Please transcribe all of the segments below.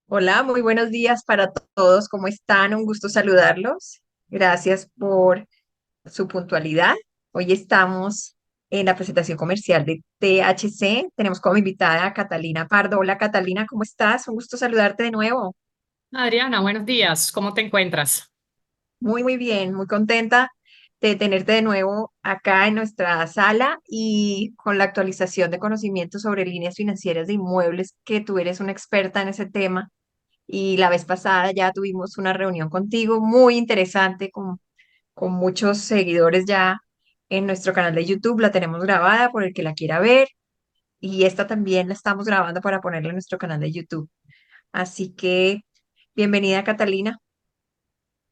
Hola, muy buenos días para todos. ¿Cómo están? Un gusto saludarlos. Gracias por su puntualidad. Hoy estamos en la presentación comercial de THC. Tenemos como invitada a Catalina Pardo. Hola, Catalina, ¿cómo estás? Un gusto saludarte de nuevo. Adriana, buenos días. ¿Cómo te encuentras? Muy bien, muy contenta de tenerte de nuevo acá en nuestra sala y con la actualización de conocimientos sobre líneas financieras de inmuebles, que tú eres una experta en ese tema. Y la vez pasada ya tuvimos una reunión contigo muy interesante con muchos seguidores ya en nuestro canal de YouTube. La tenemos grabada por el que la quiera ver y esta también la estamos grabando para ponerla en nuestro canal de YouTube. Así que bienvenida, Catalina.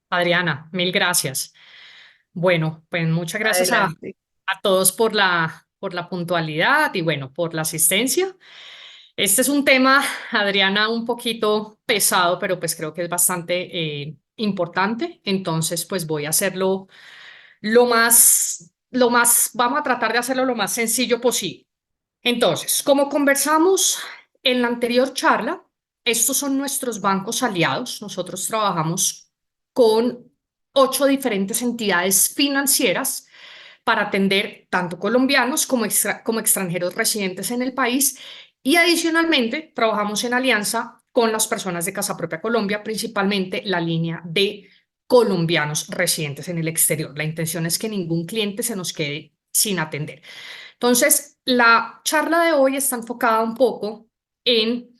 Adriana, mil gracias. Bueno, pues muchas gracias Adelante. a todos por la puntualidad y bueno, por la asistencia. Este es un tema, Adriana, un poquito pesado, pero pues creo que es bastante importante. Entonces, pues voy a hacerlo vamos a tratar de hacerlo lo más sencillo posible. Entonces, como conversamos en la anterior charla, estos son nuestros bancos aliados. Nosotros trabajamos con 8 diferentes entidades financieras para atender tanto colombianos como extranjeros residentes en el país y adicionalmente trabajamos en alianza con las personas de Casa Propia Colombia, principalmente la línea de colombianos residentes en el exterior. La intención es que ningún cliente se nos quede sin atender. Entonces, la charla de hoy está enfocada un poco en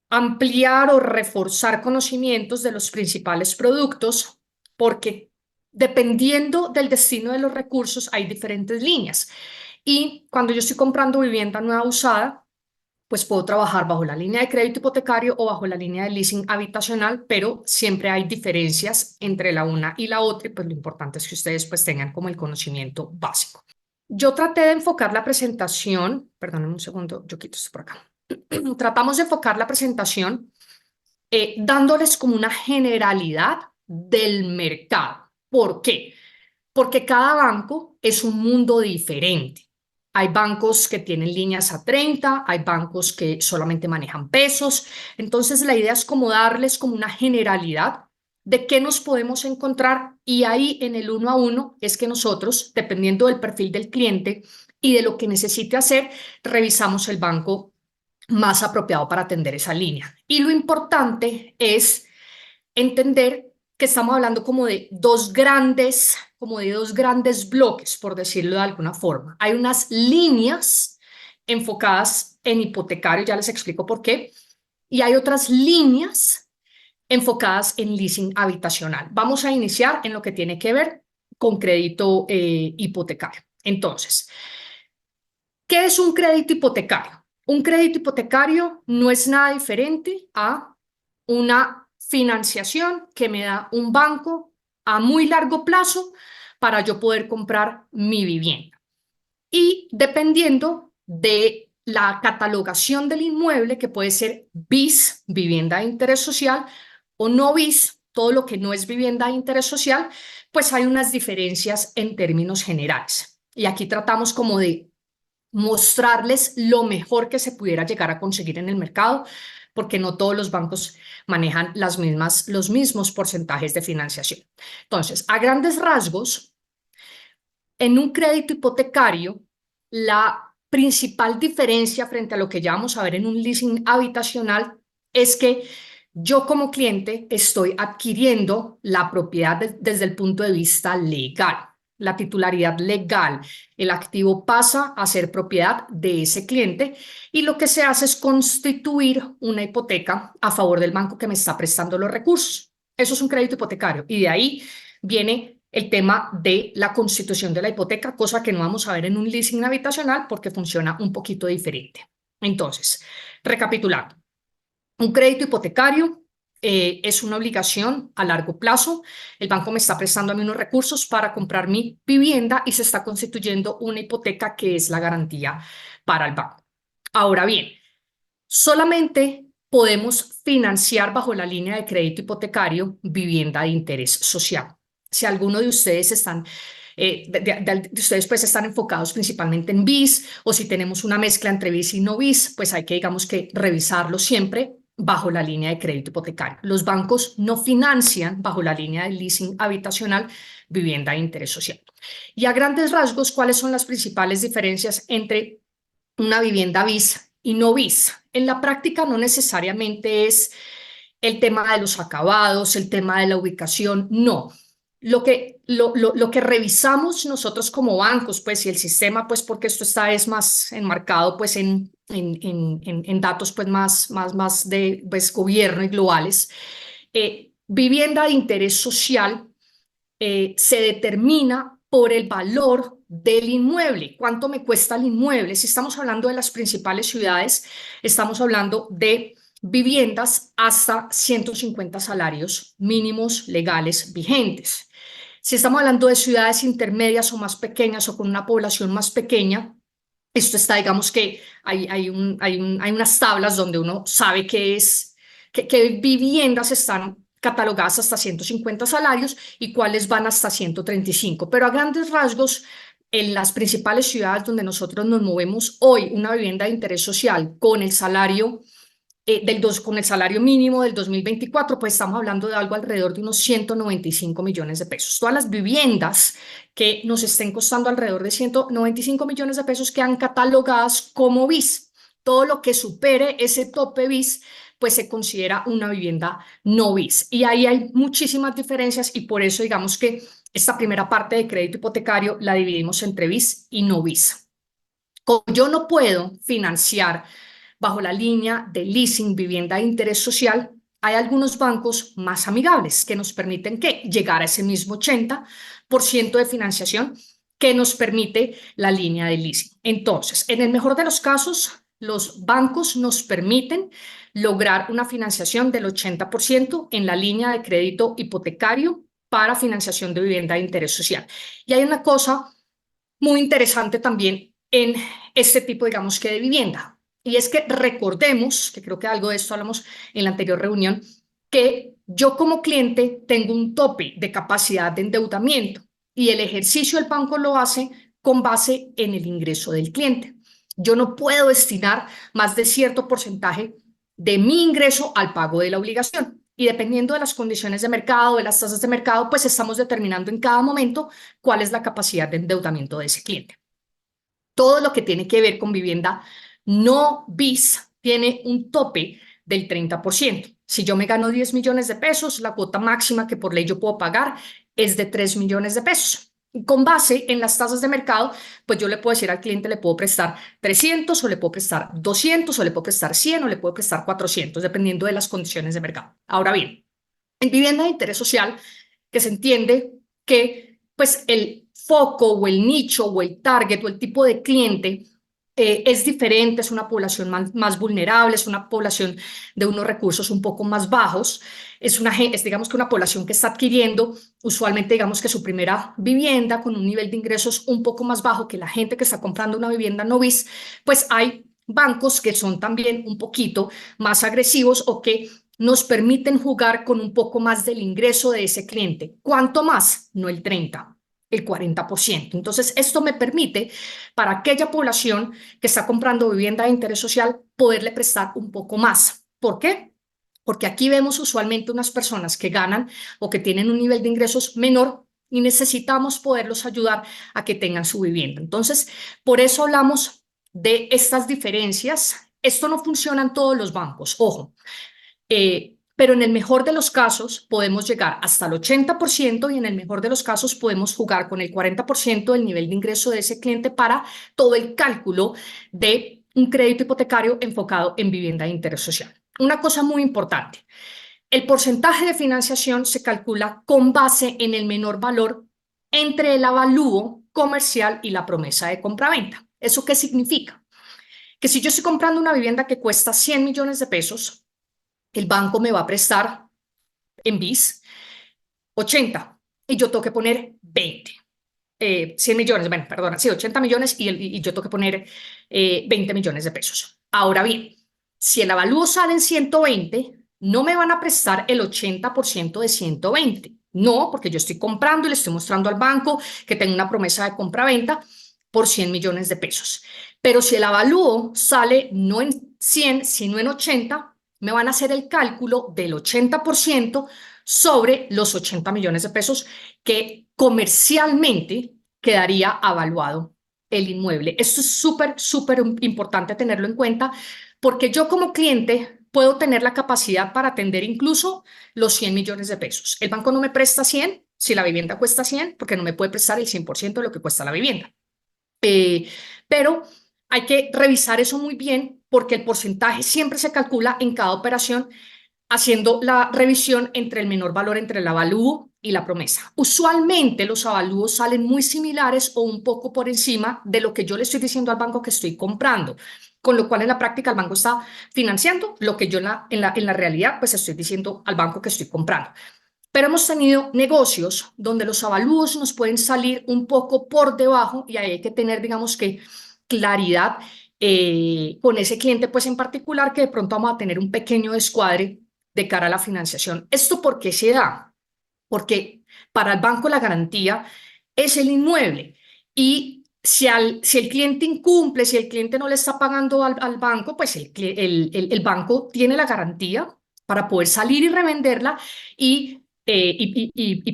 ampliar o reforzar conocimientos de los principales productos, porque dependiendo del destino de los recursos hay diferentes líneas. Y cuando yo estoy comprando vivienda nueva usada, pues puedo trabajar bajo la línea de crédito hipotecario o bajo la línea de leasing habitacional, pero siempre hay diferencias entre la una y la otra y pues lo importante es que ustedes pues tengan como el conocimiento básico. Yo traté de enfocar la presentación, perdónenme un segundo, yo quito esto por acá. Tratamos de enfocar la presentación dándoles como una generalidad del mercado. ¿Por qué? Porque cada banco es un mundo diferente. Hay bancos que tienen líneas a 30, hay bancos que solamente manejan pesos. Entonces la idea es como darles como una generalidad de qué nos podemos encontrar y ahí en el uno a uno es que nosotros, dependiendo del perfil del cliente y de lo que necesite hacer, revisamos el banco más apropiado para atender esa línea. Y lo importante es entender que estamos hablando como de dos grandes bloques, por decirlo de alguna forma. Hay unas líneas enfocadas en hipotecario, ya les explico por qué, y hay otras líneas enfocadas en leasing habitacional. Vamos a iniciar en lo que tiene que ver con crédito hipotecario. Entonces, ¿qué es un crédito hipotecario? Un crédito hipotecario no es nada diferente a una financiación que me da un banco a muy largo plazo para yo poder comprar mi vivienda. Y dependiendo de la catalogación del inmueble, que puede ser BIS, vivienda de interés social, o no BIS, todo lo que no es vivienda de interés social, pues hay unas diferencias en términos generales. Y aquí tratamos como de mostrarles lo mejor que se pudiera llegar a conseguir en el mercado, porque no todos los bancos manejan los mismos porcentajes de financiación. Entonces, a grandes rasgos, en un crédito hipotecario, la principal diferencia frente a lo que ya vamos a ver en un leasing habitacional es que yo como cliente estoy adquiriendo la propiedad desde el punto de vista legal, la titularidad legal. El activo pasa a ser propiedad de ese cliente y lo que se hace es constituir una hipoteca a favor del banco que me está prestando los recursos. Eso es un crédito hipotecario y de ahí viene el tema de la constitución de la hipoteca, cosa que no vamos a ver en un leasing habitacional porque funciona un poquito diferente. Entonces, recapitulando, un crédito hipotecario es una obligación a largo plazo. El banco me está prestando a mí unos recursos para comprar mi vivienda y se está constituyendo una hipoteca que es la garantía para el banco. Ahora bien, solamente podemos financiar bajo la línea de crédito hipotecario vivienda de interés social. Si alguno de ustedes de ustedes pues están enfocados principalmente en BIS o si tenemos una mezcla entre BIS y no BIS, pues hay que digamos que revisarlo siempre bajo la línea de crédito hipotecario. Los bancos no financian bajo la línea de leasing habitacional vivienda de interés social. Y a grandes rasgos, ¿cuáles son las principales diferencias entre una vivienda BIS y no BIS? En la práctica no necesariamente es el tema de los acabados, el tema de la ubicación, no. Lo que revisamos nosotros como bancos, pues, y el sistema, pues, porque esto está es más enmarcado, pues, en datos, pues, más de, pues, gobierno y globales. Vivienda de interés social se determina por el valor del inmueble. ¿Cuánto me cuesta el inmueble? Si estamos hablando de las principales ciudades, estamos hablando de viviendas hasta 150 salarios mínimos legales vigentes. Si estamos hablando de ciudades intermedias o más pequeñas o con una población más pequeña, esto está, digamos que hay unas tablas donde uno sabe qué viviendas están catalogadas hasta 150 salarios y cuáles van hasta 135. Pero a grandes rasgos, en las principales ciudades donde nosotros nos movemos hoy, una vivienda de interés social con el salario con el salario mínimo del 2024, pues estamos hablando de algo alrededor de unos 195 millones de pesos. Todas las viviendas que nos estén costando alrededor de 195 millones de pesos quedan catalogadas como BIS. Todo lo que supere ese tope BIS, pues se considera una vivienda no BIS. Y ahí hay muchísimas diferencias y por eso digamos que esta primera parte de crédito hipotecario la dividimos entre BIS y no BIS. Como yo no puedo financiar bajo la línea de leasing vivienda de interés social, hay algunos bancos más amigables que nos permiten llegar a ese mismo 80% de financiación que nos permite la línea de leasing. Entonces, en el mejor de los casos, los bancos nos permiten lograr una financiación del 80% en la línea de crédito hipotecario para financiación de vivienda de interés social. Y hay una cosa muy interesante también en este tipo, digamos que de vivienda. Y es que recordemos, que creo que algo de esto hablamos en la anterior reunión, que yo como cliente tengo un tope de capacidad de endeudamiento y el ejercicio del banco lo hace con base en el ingreso del cliente. Yo no puedo destinar más de cierto porcentaje de mi ingreso al pago de la obligación. Y dependiendo de las condiciones de mercado, de las tasas de mercado, pues estamos determinando en cada momento cuál es la capacidad de endeudamiento de ese cliente. Todo lo que tiene que ver con vivienda no BIS tiene un tope del 30%. Si yo me gano 10 millones de pesos, la cuota máxima que por ley yo puedo pagar es de 3 millones de pesos. Y con base en las tasas de mercado, pues yo le puedo decir al cliente, le puedo prestar 300 o le puedo prestar 200 o le puedo prestar 100 o le puedo prestar 400, dependiendo de las condiciones de mercado. Ahora bien, en vivienda de interés social, que se entiende que pues el foco o el nicho o el target o el tipo de cliente es diferente, es una población más vulnerable, es una población de unos recursos un poco más bajos, es digamos que una población que está adquiriendo usualmente digamos que su primera vivienda con un nivel de ingresos un poco más bajo que la gente que está comprando una vivienda no BIS, pues hay bancos que son también un poquito más agresivos o que nos permiten jugar con un poco más del ingreso de ese cliente. ¿Cuánto más? No el 30%, el 40%. Entonces, esto me permite para aquella población que está comprando vivienda de interés social poderle prestar un poco más. ¿Por qué? Porque aquí vemos usualmente unas personas que ganan o que tienen un nivel de ingresos menor y necesitamos poderlos ayudar a que tengan su vivienda. Entonces, por eso hablamos de estas diferencias. Esto no funciona en todos los bancos, ojo. Pero en el mejor de los casos podemos llegar hasta el 80% y en el mejor de los casos podemos jugar con el 40% del nivel de ingreso de ese cliente para todo el cálculo de un crédito hipotecario enfocado en vivienda de interés social. Una cosa muy importante, el porcentaje de financiación se calcula con base en el menor valor entre el avalúo comercial y la promesa de compraventa. ¿Eso qué significa? Que si yo estoy comprando una vivienda que cuesta 100 millones de pesos, el banco me va a prestar en BIS 80 y yo tengo que poner 20. 100 millones, bueno, perdona, sí, 80 millones y yo tengo que poner 20 millones de pesos. Ahora bien, si el avalúo sale en 120, no me van a prestar el 80% de 120. No, porque yo estoy comprando y le estoy mostrando al banco que tengo una promesa de compra-venta por 100 millones de pesos. Pero si el avalúo sale no en 100, sino en 80, me van a hacer el cálculo del 80% sobre los 80 millones de pesos que comercialmente quedaría avaluado el inmueble. Esto es súper, súper importante tenerlo en cuenta porque yo como cliente puedo tener la capacidad para atender incluso los 100 millones de pesos. El banco no me presta 100 si la vivienda cuesta 100 porque no me puede prestar el 100% de lo que cuesta la vivienda. Pero hay que revisar eso muy bien porque el porcentaje siempre se calcula en cada operación haciendo la revisión entre el menor valor entre el avalúo y la promesa. Usualmente los avalúos salen muy similares o un poco por encima de lo que yo le estoy diciendo al banco que estoy comprando, con lo cual en la práctica el banco está financiando lo que yo en la realidad pues estoy diciendo al banco que estoy comprando. Pero hemos tenido negocios donde los avalúos nos pueden salir un poco por debajo y ahí hay que tener, digamos que, claridad con ese cliente, pues en particular, que de pronto vamos a tener un pequeño descuadre de cara a la financiación. ¿Esto por qué se da? Porque para el banco la garantía es el inmueble y si el cliente incumple, si el cliente no le está pagando al banco, pues el banco tiene la garantía para poder salir y revenderla y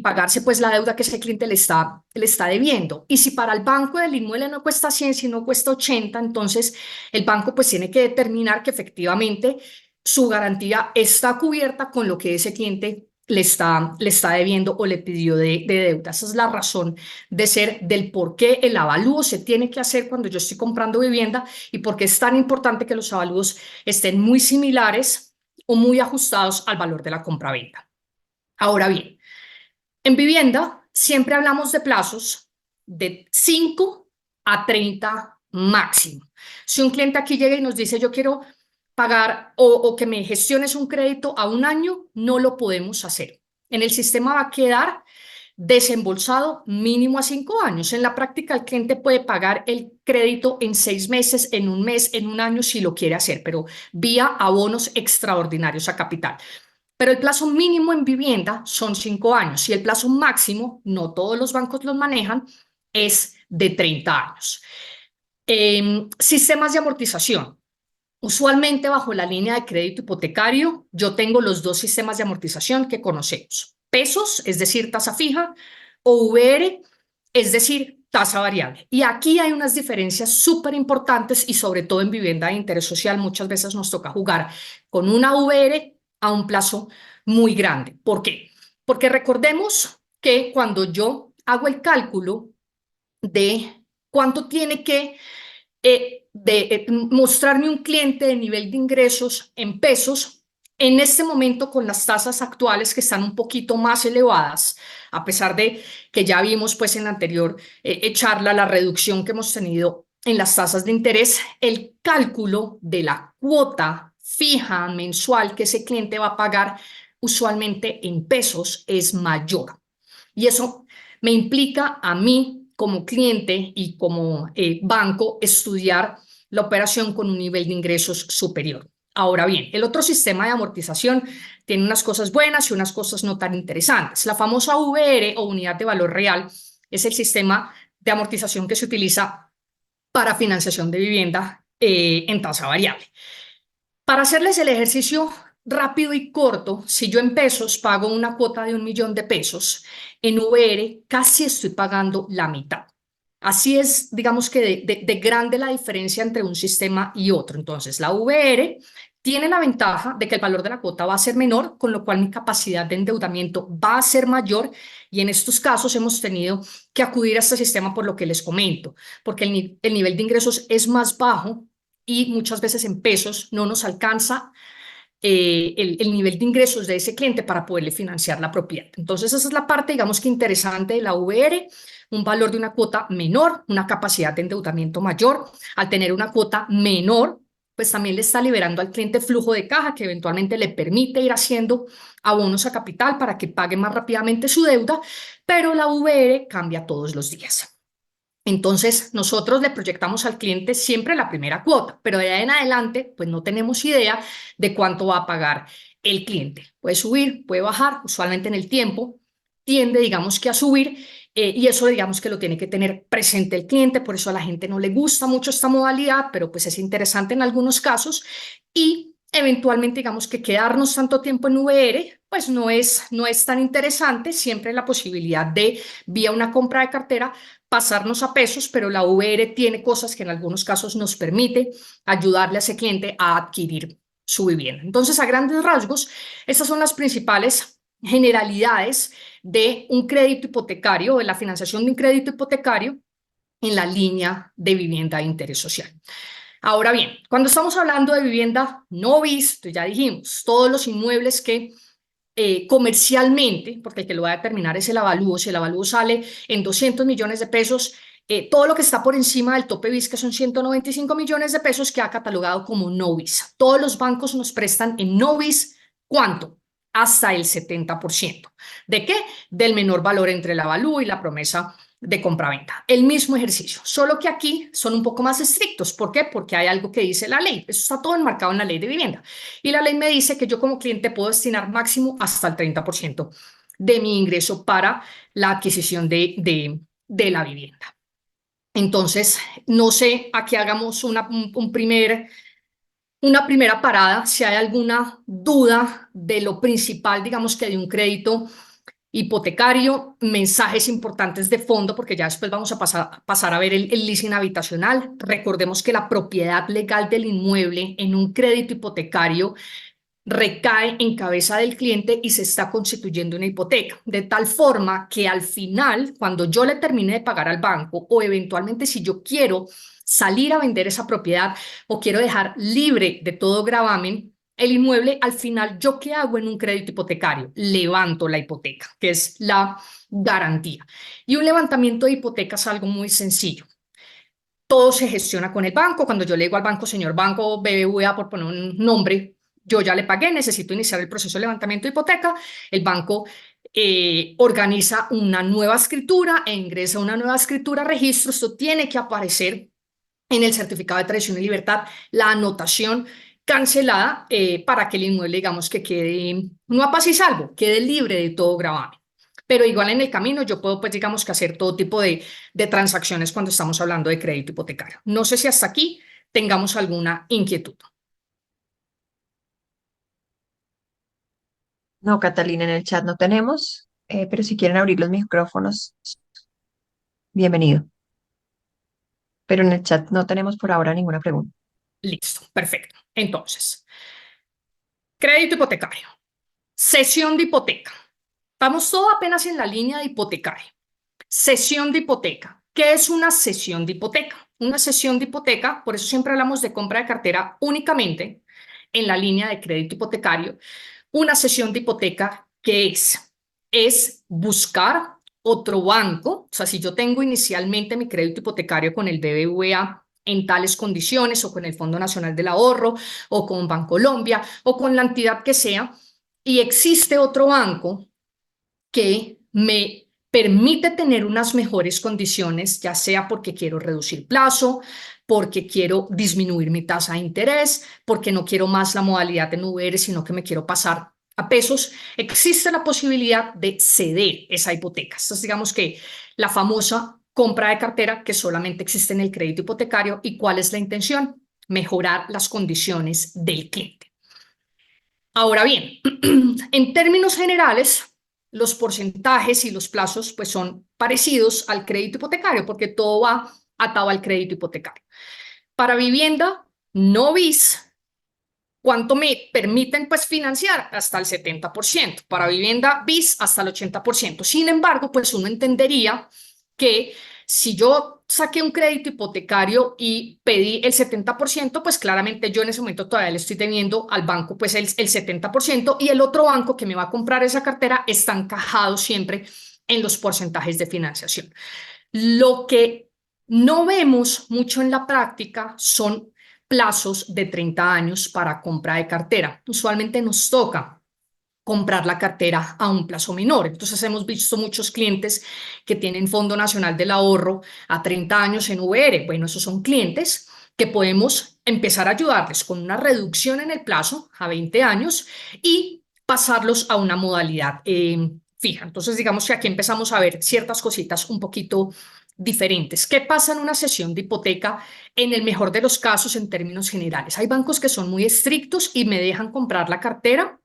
pagarse pues la deuda que ese cliente le está debiendo. Y si para el banco el inmueble no cuesta 100, sino cuesta 80, entonces el banco pues tiene que determinar que efectivamente su garantía está cubierta con lo que ese cliente le está debiendo o le pidió de deuda. Esa es la razón de ser del por qué el avalúo se tiene que hacer cuando yo estoy comprando vivienda y por qué es tan importante que los avalúos estén muy similares o muy ajustados al valor de la compraventa. Ahora bien, en vivienda siempre hablamos de plazos de 5 a 30 máximo. Si un cliente aquí llega y nos dice yo quiero pagar o que me gestiones un crédito a un año, no lo podemos hacer. En el sistema va a quedar desembolsado mínimo a 5 años. En la práctica, el cliente puede pagar el crédito en 6 meses, en un mes, en un año, si lo quiere hacer, pero vía abonos extraordinarios a capital. Pero el plazo mínimo en vivienda son 5 años y el plazo máximo, no todos los bancos los manejan, es de 30 años. Sistemas de amortización. Usualmente bajo la línea de crédito hipotecario, yo tengo los dos sistemas de amortización que conocemos. Pesos, es decir, tasa fija, o VR, es decir, tasa variable. Y aquí hay unas diferencias súper importantes y sobre todo en vivienda de interés social muchas veces nos toca jugar con una VR a un plazo muy grande. ¿Por qué? Porque recordemos que cuando yo hago el cálculo de cuánto tiene que mostrarme un cliente de nivel de ingresos en pesos, en este momento con las tasas actuales que están un poquito más elevadas, a pesar de que ya vimos pues en la anterior charla la reducción que hemos tenido en las tasas de interés, el cálculo de la cuota fija mensual que ese cliente va a pagar usualmente en pesos es mayor. Y eso me implica a mí como cliente y como banco estudiar la operación con un nivel de ingresos superior. Ahora bien, el otro sistema de amortización tiene unas cosas buenas y unas cosas no tan interesantes. La famosa VR o unidad de valor real es el sistema de amortización que se utiliza para financiación de vivienda en tasa variable. Para hacerles el ejercicio rápido y corto, si yo en pesos pago una cuota de 1 millón de pesos, en VR casi estoy pagando la mitad. Así es, digamos que de grande la diferencia entre un sistema y otro. Entonces, la VR tiene la ventaja de que el valor de la cuota va a ser menor, con lo cual mi capacidad de endeudamiento va a ser mayor y en estos casos hemos tenido que acudir a este sistema por lo que les comento, porque el nivel de ingresos es más bajo y muchas veces en pesos no nos alcanza el nivel de ingresos de ese cliente para poderle financiar la propiedad. Entonces, esa es la parte, digamos que interesante de la VR, un valor de una cuota menor, una capacidad de endeudamiento mayor. Al tener una cuota menor, pues también le está liberando al cliente flujo de caja que eventualmente le permite ir haciendo abonos a capital para que pague más rápidamente su deuda, pero la VR cambia todos los días. Entonces, nosotros le proyectamos al cliente siempre la primera cuota, pero de ahí en adelante, pues no tenemos idea de cuánto va a pagar el cliente. Puede subir, puede bajar, usualmente en el tiempo tiende, digamos que a subir, y eso digamos que lo tiene que tener presente el cliente, por eso a la gente no le gusta mucho esta modalidad, pero pues es interesante en algunos casos y Eventualmente, digamos que quedarnos tanto tiempo en VR, pues no es tan interesante. Siempre la posibilidad de, vía una compra de cartera, pasarnos a pesos, pero la VR tiene cosas que en algunos casos nos permite ayudarle a ese cliente a adquirir su vivienda. Entonces, a grandes rasgos, estas son las principales generalidades de un crédito hipotecario, de la financiación de un crédito hipotecario en la línea de vivienda de interés social. Ahora bien, cuando estamos hablando de vivienda no visto, ya dijimos, todos los inmuebles que comercialmente, porque el que lo va a determinar es el avalúo, si el avalúo sale en 200 millones de pesos, todo lo que está por encima del tope BIS, que son 195 millones de pesos, queda catalogado como no BIS. Todos los bancos nos prestan en no BIS, ¿cuánto? Hasta el 70%. ¿De qué? Del menor valor entre el avalúo y la promesa de compraventa. El mismo ejercicio, solo que aquí son un poco más estrictos. ¿Por qué? Porque hay algo que dice la ley. Eso está todo enmarcado en la ley de vivienda. Y la ley me dice que yo como cliente puedo destinar máximo hasta el 30% de mi ingreso para la adquisición de la vivienda. Entonces, no sé, aquí hagamos una primera parada, si hay alguna duda de lo principal, digamos que de un crédito hipotecario, mensajes importantes de fondo, porque ya después vamos a pasar a ver el leasing habitacional. Recordemos que la propiedad legal del inmueble en un crédito hipotecario recae en cabeza del cliente y se está constituyendo una hipoteca, de tal forma que al final, cuando yo le termine de pagar al banco o eventualmente si yo quiero salir a vender esa propiedad o quiero dejar libre de todo gravamen el inmueble, al final, ¿yo qué hago en un crédito hipotecario? Levanto la hipoteca, que es la garantía. Y un levantamiento de hipoteca es algo muy sencillo. Todo se gestiona con el banco. Cuando yo le digo al banco, señor banco BBVA, por poner un nombre, yo ya le pagué, necesito iniciar el proceso de levantamiento de hipoteca. El banco organiza una nueva escritura e ingresa una nueva escritura a registro. Esto tiene que aparecer en el certificado de tradición y libertad, la anotación cancelada para que el inmueble, digamos, que quede no a paz y salvo, quede libre de todo gravamen. Pero igual en el camino yo puedo, pues, digamos, que hacer todo tipo de transacciones cuando estamos hablando de crédito hipotecario. No sé si hasta aquí tengamos alguna inquietud. No, Catalina, en el chat no tenemos, pero si quieren abrir los micrófonos, bienvenido. Pero en el chat no tenemos por ahora ninguna pregunta. Listo, perfecto. Entonces, crédito hipotecario, cesión de hipoteca. Estamos todo apenas en la línea de hipotecario. Cesión de hipoteca. ¿Qué es una cesión de hipoteca? Una cesión de hipoteca, por eso siempre hablamos de compra de cartera únicamente en la línea de crédito hipotecario. Una cesión de hipoteca, ¿qué es? Es buscar otro banco. O sea, si yo tengo inicialmente mi crédito hipotecario con el BBVA en tales condiciones, o con el Fondo Nacional del Ahorro, o con Bancolombia, o con la entidad que sea, y existe otro banco que me permite tener unas mejores condiciones, ya sea porque quiero reducir plazo, porque quiero disminuir mi tasa de interés, porque no quiero más la modalidad de VR, sino que me quiero pasar a pesos, existe la posibilidad de ceder esa hipoteca. Esto es, digamos, que la famosa compra de cartera que solamente existe en el crédito hipotecario. ¿Y cuál es la intención? Mejorar las condiciones del cliente. Ahora bien, en términos generales, los porcentajes y los plazos pues son parecidos al crédito hipotecario porque todo va atado al crédito hipotecario. Para vivienda no bis, ¿cuánto me permiten pues financiar? Hasta el 70%. Para vivienda bis, hasta el 80%. Sin embargo, pues uno entendería que si yo saqué un crédito hipotecario y pedí el 70%, pues claramente yo en ese momento todavía le estoy teniendo al banco pues el 70%, y el otro banco que me va a comprar esa cartera está encajado siempre en los porcentajes de financiación. Lo que no vemos mucho en la práctica son plazos de 30 años para compra de cartera. Usualmente nos toca comprar la cartera a un plazo menor. Entonces hemos visto muchos clientes que tienen Fondo Nacional del Ahorro a 30 años en VR. Bueno, esos son clientes que podemos empezar a ayudarles con una reducción en el plazo a 20 años y pasarlos a una modalidad fija. Entonces, digamos que aquí empezamos a ver ciertas cositas un poquito diferentes. ¿Qué pasa en una sesión de hipoteca? En el mejor de los casos, en términos generales, hay bancos que son muy estrictos y me dejan comprar la cartera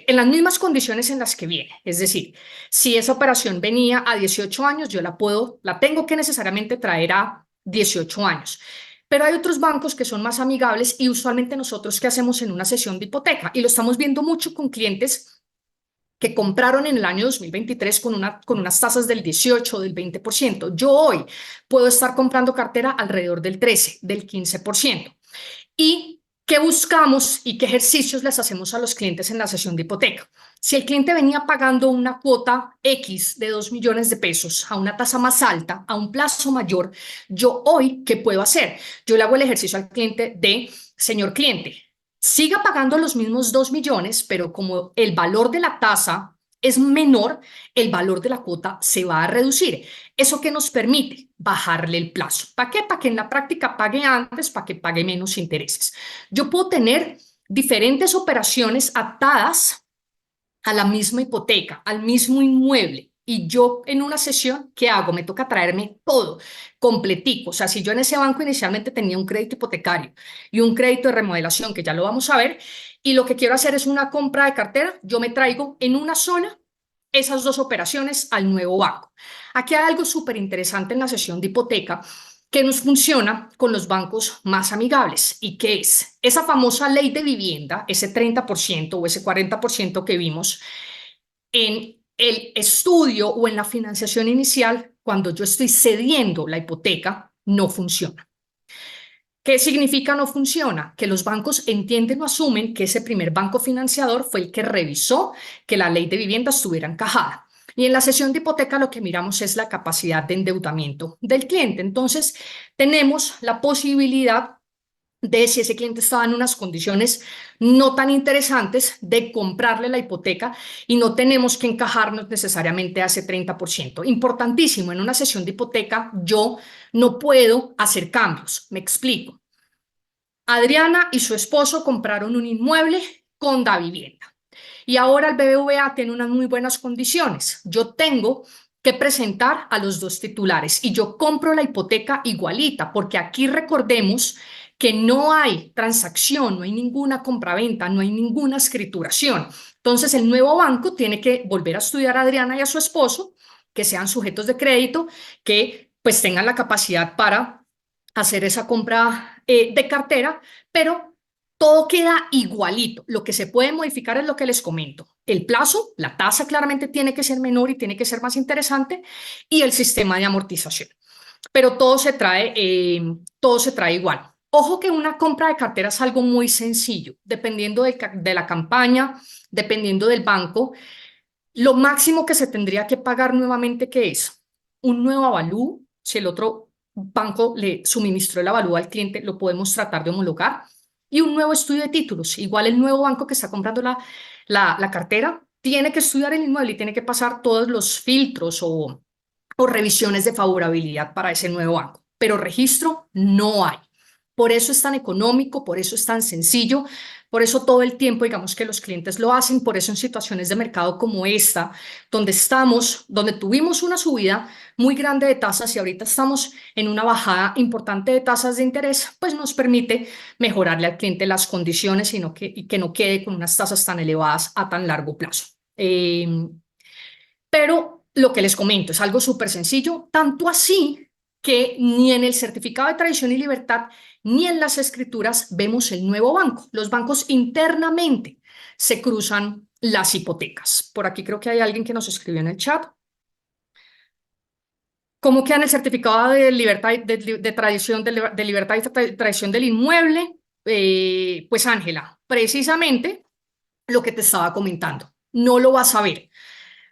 en las mismas condiciones en las que viene. Es decir, si esa operación venía a 18 años, la tengo que necesariamente traer a 18 años. Pero hay otros bancos que son más amigables y usualmente nosotros, ¿qué hacemos en una sesión de hipoteca? Y lo estamos viendo mucho con clientes que compraron en el año 2023 con unas tasas del 18 o del 20%. Yo hoy puedo estar comprando cartera alrededor del 13, del 15%. ¿Y qué buscamos y qué ejercicios les hacemos a los clientes en la sesión de hipoteca? Si el cliente venía pagando una cuota X de 2 millones de pesos a una tasa más alta, a un plazo mayor, yo hoy, ¿qué puedo hacer? Yo le hago el ejercicio al cliente de, señor cliente, siga pagando los mismos 2 millones, pero como el valor de la tasa es menor, el valor de la cuota se va a reducir. ¿Eso qué nos permite? Bajarle el plazo. ¿Para qué? Para que en la práctica pague antes, para que pague menos intereses. Yo puedo tener diferentes operaciones atadas a la misma hipoteca, al mismo inmueble. Y yo en una sesión, ¿qué hago? Me toca traerme todo, completico. O sea, si yo en ese banco inicialmente tenía un crédito hipotecario y un crédito de remodelación, que ya lo vamos a ver, y lo que quiero hacer es una compra de cartera, yo me traigo en una sola esas dos operaciones al nuevo banco. Aquí hay algo súper interesante en la sesión de hipoteca que nos funciona con los bancos más amigables y que es esa famosa ley de vivienda, ese 30% o ese 40% que vimos en el estudio o en la financiación inicial, cuando yo estoy cediendo la hipoteca, no funciona. ¿Qué significa no funciona? Que los bancos entienden o asumen que ese primer banco financiador fue el que revisó que la ley de vivienda estuviera encajada. Y en la sesión de hipoteca lo que miramos es la capacidad de endeudamiento del cliente. Entonces, tenemos la posibilidad de, si ese cliente estaba en unas condiciones no tan interesantes, de comprarle la hipoteca y no tenemos que encajarnos necesariamente a ese 30%. Importantísimo, en una sesión de hipoteca yo no puedo hacer cambios. Me explico. Adriana y su esposo compraron un inmueble con Davivienda y ahora el BBVA tiene unas muy buenas condiciones. Yo tengo que presentar a los dos titulares y yo compro la hipoteca igualita, porque aquí recordemos que no hay transacción, no hay ninguna compraventa, no hay ninguna escrituración. Entonces el nuevo banco tiene que volver a estudiar a Adriana y a su esposo, que sean sujetos de crédito, que pues tengan la capacidad para hacer esa compra de cartera, pero todo queda igualito. Lo que se puede modificar es lo que les comento. El plazo, la tasa claramente tiene que ser menor y tiene que ser más interesante, y el sistema de amortización. Pero todo se trae igual. Ojo que una compra de cartera es algo muy sencillo, dependiendo de la campaña, dependiendo del banco. Lo máximo que se tendría que pagar nuevamente, ¿qué es? Un nuevo avalúo. Si el otro banco le suministró el avalúo al cliente, lo podemos tratar de homologar. Y un nuevo estudio de títulos. Igual el nuevo banco que está comprando la cartera tiene que estudiar el inmueble y tiene que pasar todos los filtros o revisiones de favorabilidad para ese nuevo banco. Pero registro no hay. Por eso es tan económico, por eso es tan sencillo, por eso todo el tiempo, digamos que los clientes lo hacen, por eso en situaciones de mercado como esta, donde tuvimos una subida muy grande de tasas y ahorita estamos en una bajada importante de tasas de interés, pues nos permite mejorarle al cliente las condiciones y que no quede con unas tasas tan elevadas a tan largo plazo. Pero lo que les comento es algo súper sencillo, tanto así que ni en el certificado de tradición y libertad ni en las escrituras vemos el nuevo banco. Los bancos internamente se cruzan las hipotecas. Por aquí creo que hay alguien que nos escribió en el chat. ¿Cómo queda en el certificado de libertad de tradición de libertad y tradición del inmueble? Pues Ángela, precisamente lo que te estaba comentando. No lo vas a ver.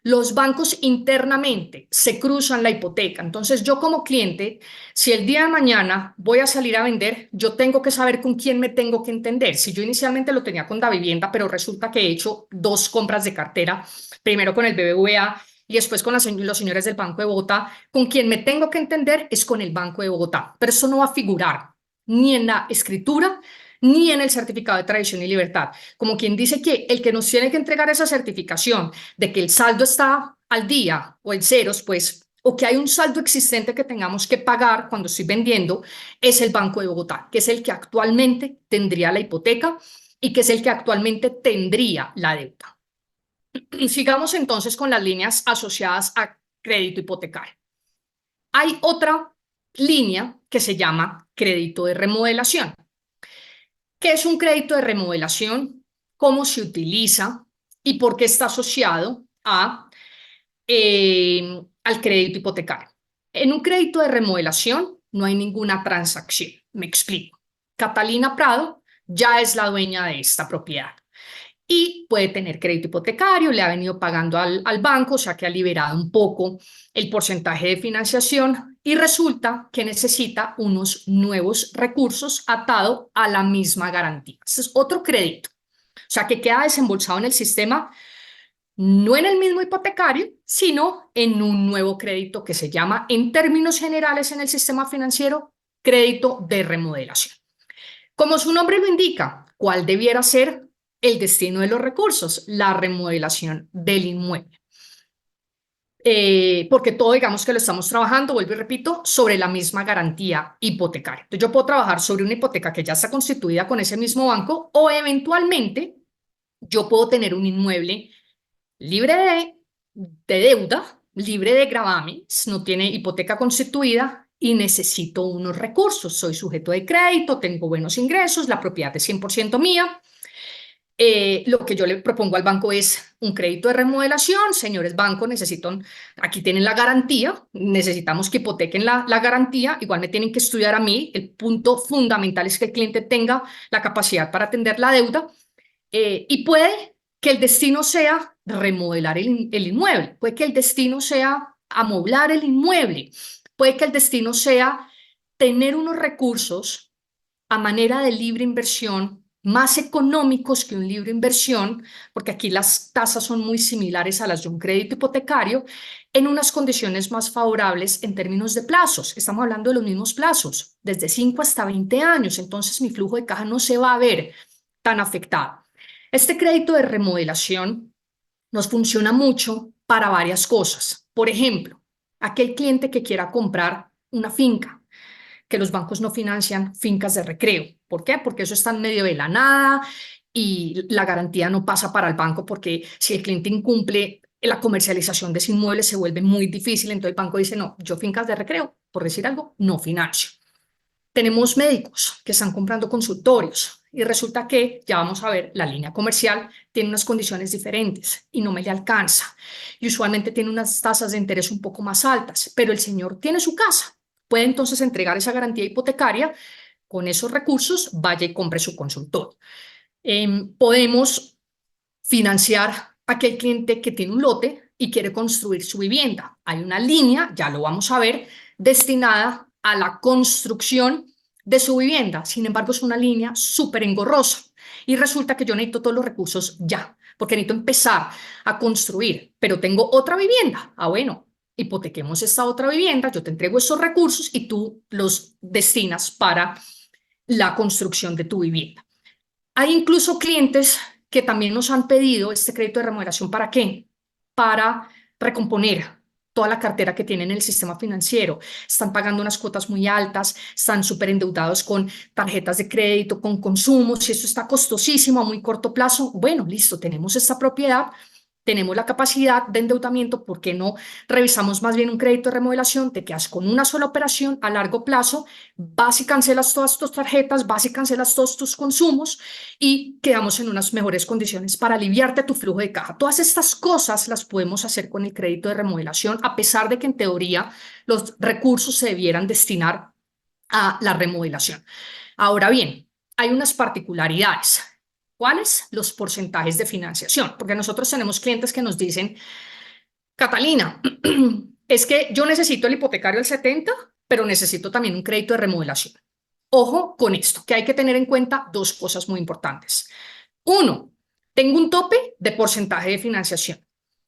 Los bancos internamente se cruzan la hipoteca. Entonces, yo como cliente, si el día de mañana voy a salir a vender, yo tengo que saber con quién me tengo que entender. Si yo inicialmente lo tenía con Davivienda, pero resulta que he hecho dos compras de cartera, primero con el BBVA y después con los señores del Banco de Bogotá, con quien me tengo que entender es con el Banco de Bogotá. Pero eso no va a figurar ni en la escritura ni en el certificado de tradición y libertad. Como quien dice que el que nos tiene que entregar esa certificación de que el saldo está al día o en ceros, pues o que hay un saldo existente que tengamos que pagar cuando estoy vendiendo, es el Banco de Bogotá, que es el que actualmente tendría la hipoteca y que es el que actualmente tendría la deuda. Sigamos entonces con las líneas asociadas a crédito hipotecario. Hay otra línea que se llama crédito de remodelación. ¿Qué es un crédito de remodelación? ¿Cómo se utiliza? ¿Y por qué está asociado al crédito hipotecario? En un crédito de remodelación no hay ninguna transacción. Me explico. Catalina Prado ya es la dueña de esta propiedad y puede tener crédito hipotecario, le ha venido pagando al banco, o sea que ha liberado un poco el porcentaje de financiación y resulta que necesita unos nuevos recursos atado a la misma garantía. Ese es otro crédito, o sea que queda desembolsado en el sistema, no en el mismo hipotecario, sino en un nuevo crédito que se llama, en términos generales en el sistema financiero, crédito de remodelación. Como su nombre lo indica, ¿cuál debiera ser el destino de los recursos? La remodelación del inmueble. Porque todo, digamos que lo estamos trabajando, vuelvo y repito, sobre la misma garantía hipotecaria. Entonces, yo puedo trabajar sobre una hipoteca que ya está constituida con ese mismo banco o eventualmente yo puedo tener un inmueble libre de deuda, libre de gravames, no tiene hipoteca constituida y necesito unos recursos. Soy sujeto de crédito, tengo buenos ingresos, la propiedad es 100% mía. Lo que yo le propongo al banco es un crédito de remodelación. Señores bancos, aquí tienen la garantía, necesitamos que hipotequen la garantía, igual me tienen que estudiar a mí. El punto fundamental es que el cliente tenga la capacidad para atender la deuda y puede que el destino sea remodelar el inmueble, puede que el destino sea amoblar el inmueble, puede que el destino sea tener unos recursos a manera de libre inversión más económicos que un libre inversión, porque aquí las tasas son muy similares a las de un crédito hipotecario, en unas condiciones más favorables en términos de plazos. Estamos hablando de los mismos plazos, desde 5 hasta 20 años, entonces mi flujo de caja no se va a ver tan afectado. Este crédito de remodelación nos funciona mucho para varias cosas. Por ejemplo, aquel cliente que quiera comprar una finca, que los bancos no financian fincas de recreo. ¿Por qué? Porque eso está en medio de la nada y la garantía no pasa para el banco porque si el cliente incumple, la comercialización de ese inmueble se vuelve muy difícil. Entonces el banco dice, no, yo fincas de recreo, por decir algo, no financio. Tenemos médicos que están comprando consultorios y resulta que, ya vamos a ver, la línea comercial tiene unas condiciones diferentes y no me le alcanza. Y usualmente tiene unas tasas de interés un poco más altas, pero el señor tiene su casa. Puede entonces entregar esa garantía hipotecaria, con esos recursos vaya y compre su consultorio. Podemos financiar a aquel cliente que tiene un lote y quiere construir su vivienda. Hay una línea, ya lo vamos a ver, destinada a la construcción de su vivienda. Sin embargo, es una línea súper engorrosa y resulta que yo necesito todos los recursos ya, porque necesito empezar a construir, pero tengo otra vivienda. Ah, bueno, hipotequemos esta otra vivienda, yo te entrego esos recursos y tú los destinas para la construcción de tu vivienda. Hay incluso clientes que también nos han pedido este crédito de remodelación. ¿Para qué? Para recomponer toda la cartera que tienen en el sistema financiero. Están pagando unas cuotas muy altas, están súper endeudados con tarjetas de crédito, con consumos, y eso está costosísimo a muy corto plazo. Bueno, listo, tenemos esta propiedad, tenemos la capacidad de endeudamiento, ¿por qué no revisamos más bien un crédito de remodelación? Te quedas con una sola operación a largo plazo, vas y cancelas todas tus tarjetas, vas y cancelas todos tus consumos y quedamos en unas mejores condiciones para aliviarte tu flujo de caja. Todas estas cosas las podemos hacer con el crédito de remodelación, a pesar de que en teoría los recursos se debieran destinar a la remodelación. Ahora bien, hay unas particularidades. ¿Cuáles? Los porcentajes de financiación, porque nosotros tenemos clientes que nos dicen, Catalina, es que yo necesito el hipotecario al 70, pero necesito también un crédito de remodelación. Ojo con esto, que hay que tener en cuenta dos cosas muy importantes. Uno, tengo un tope de porcentaje de financiación.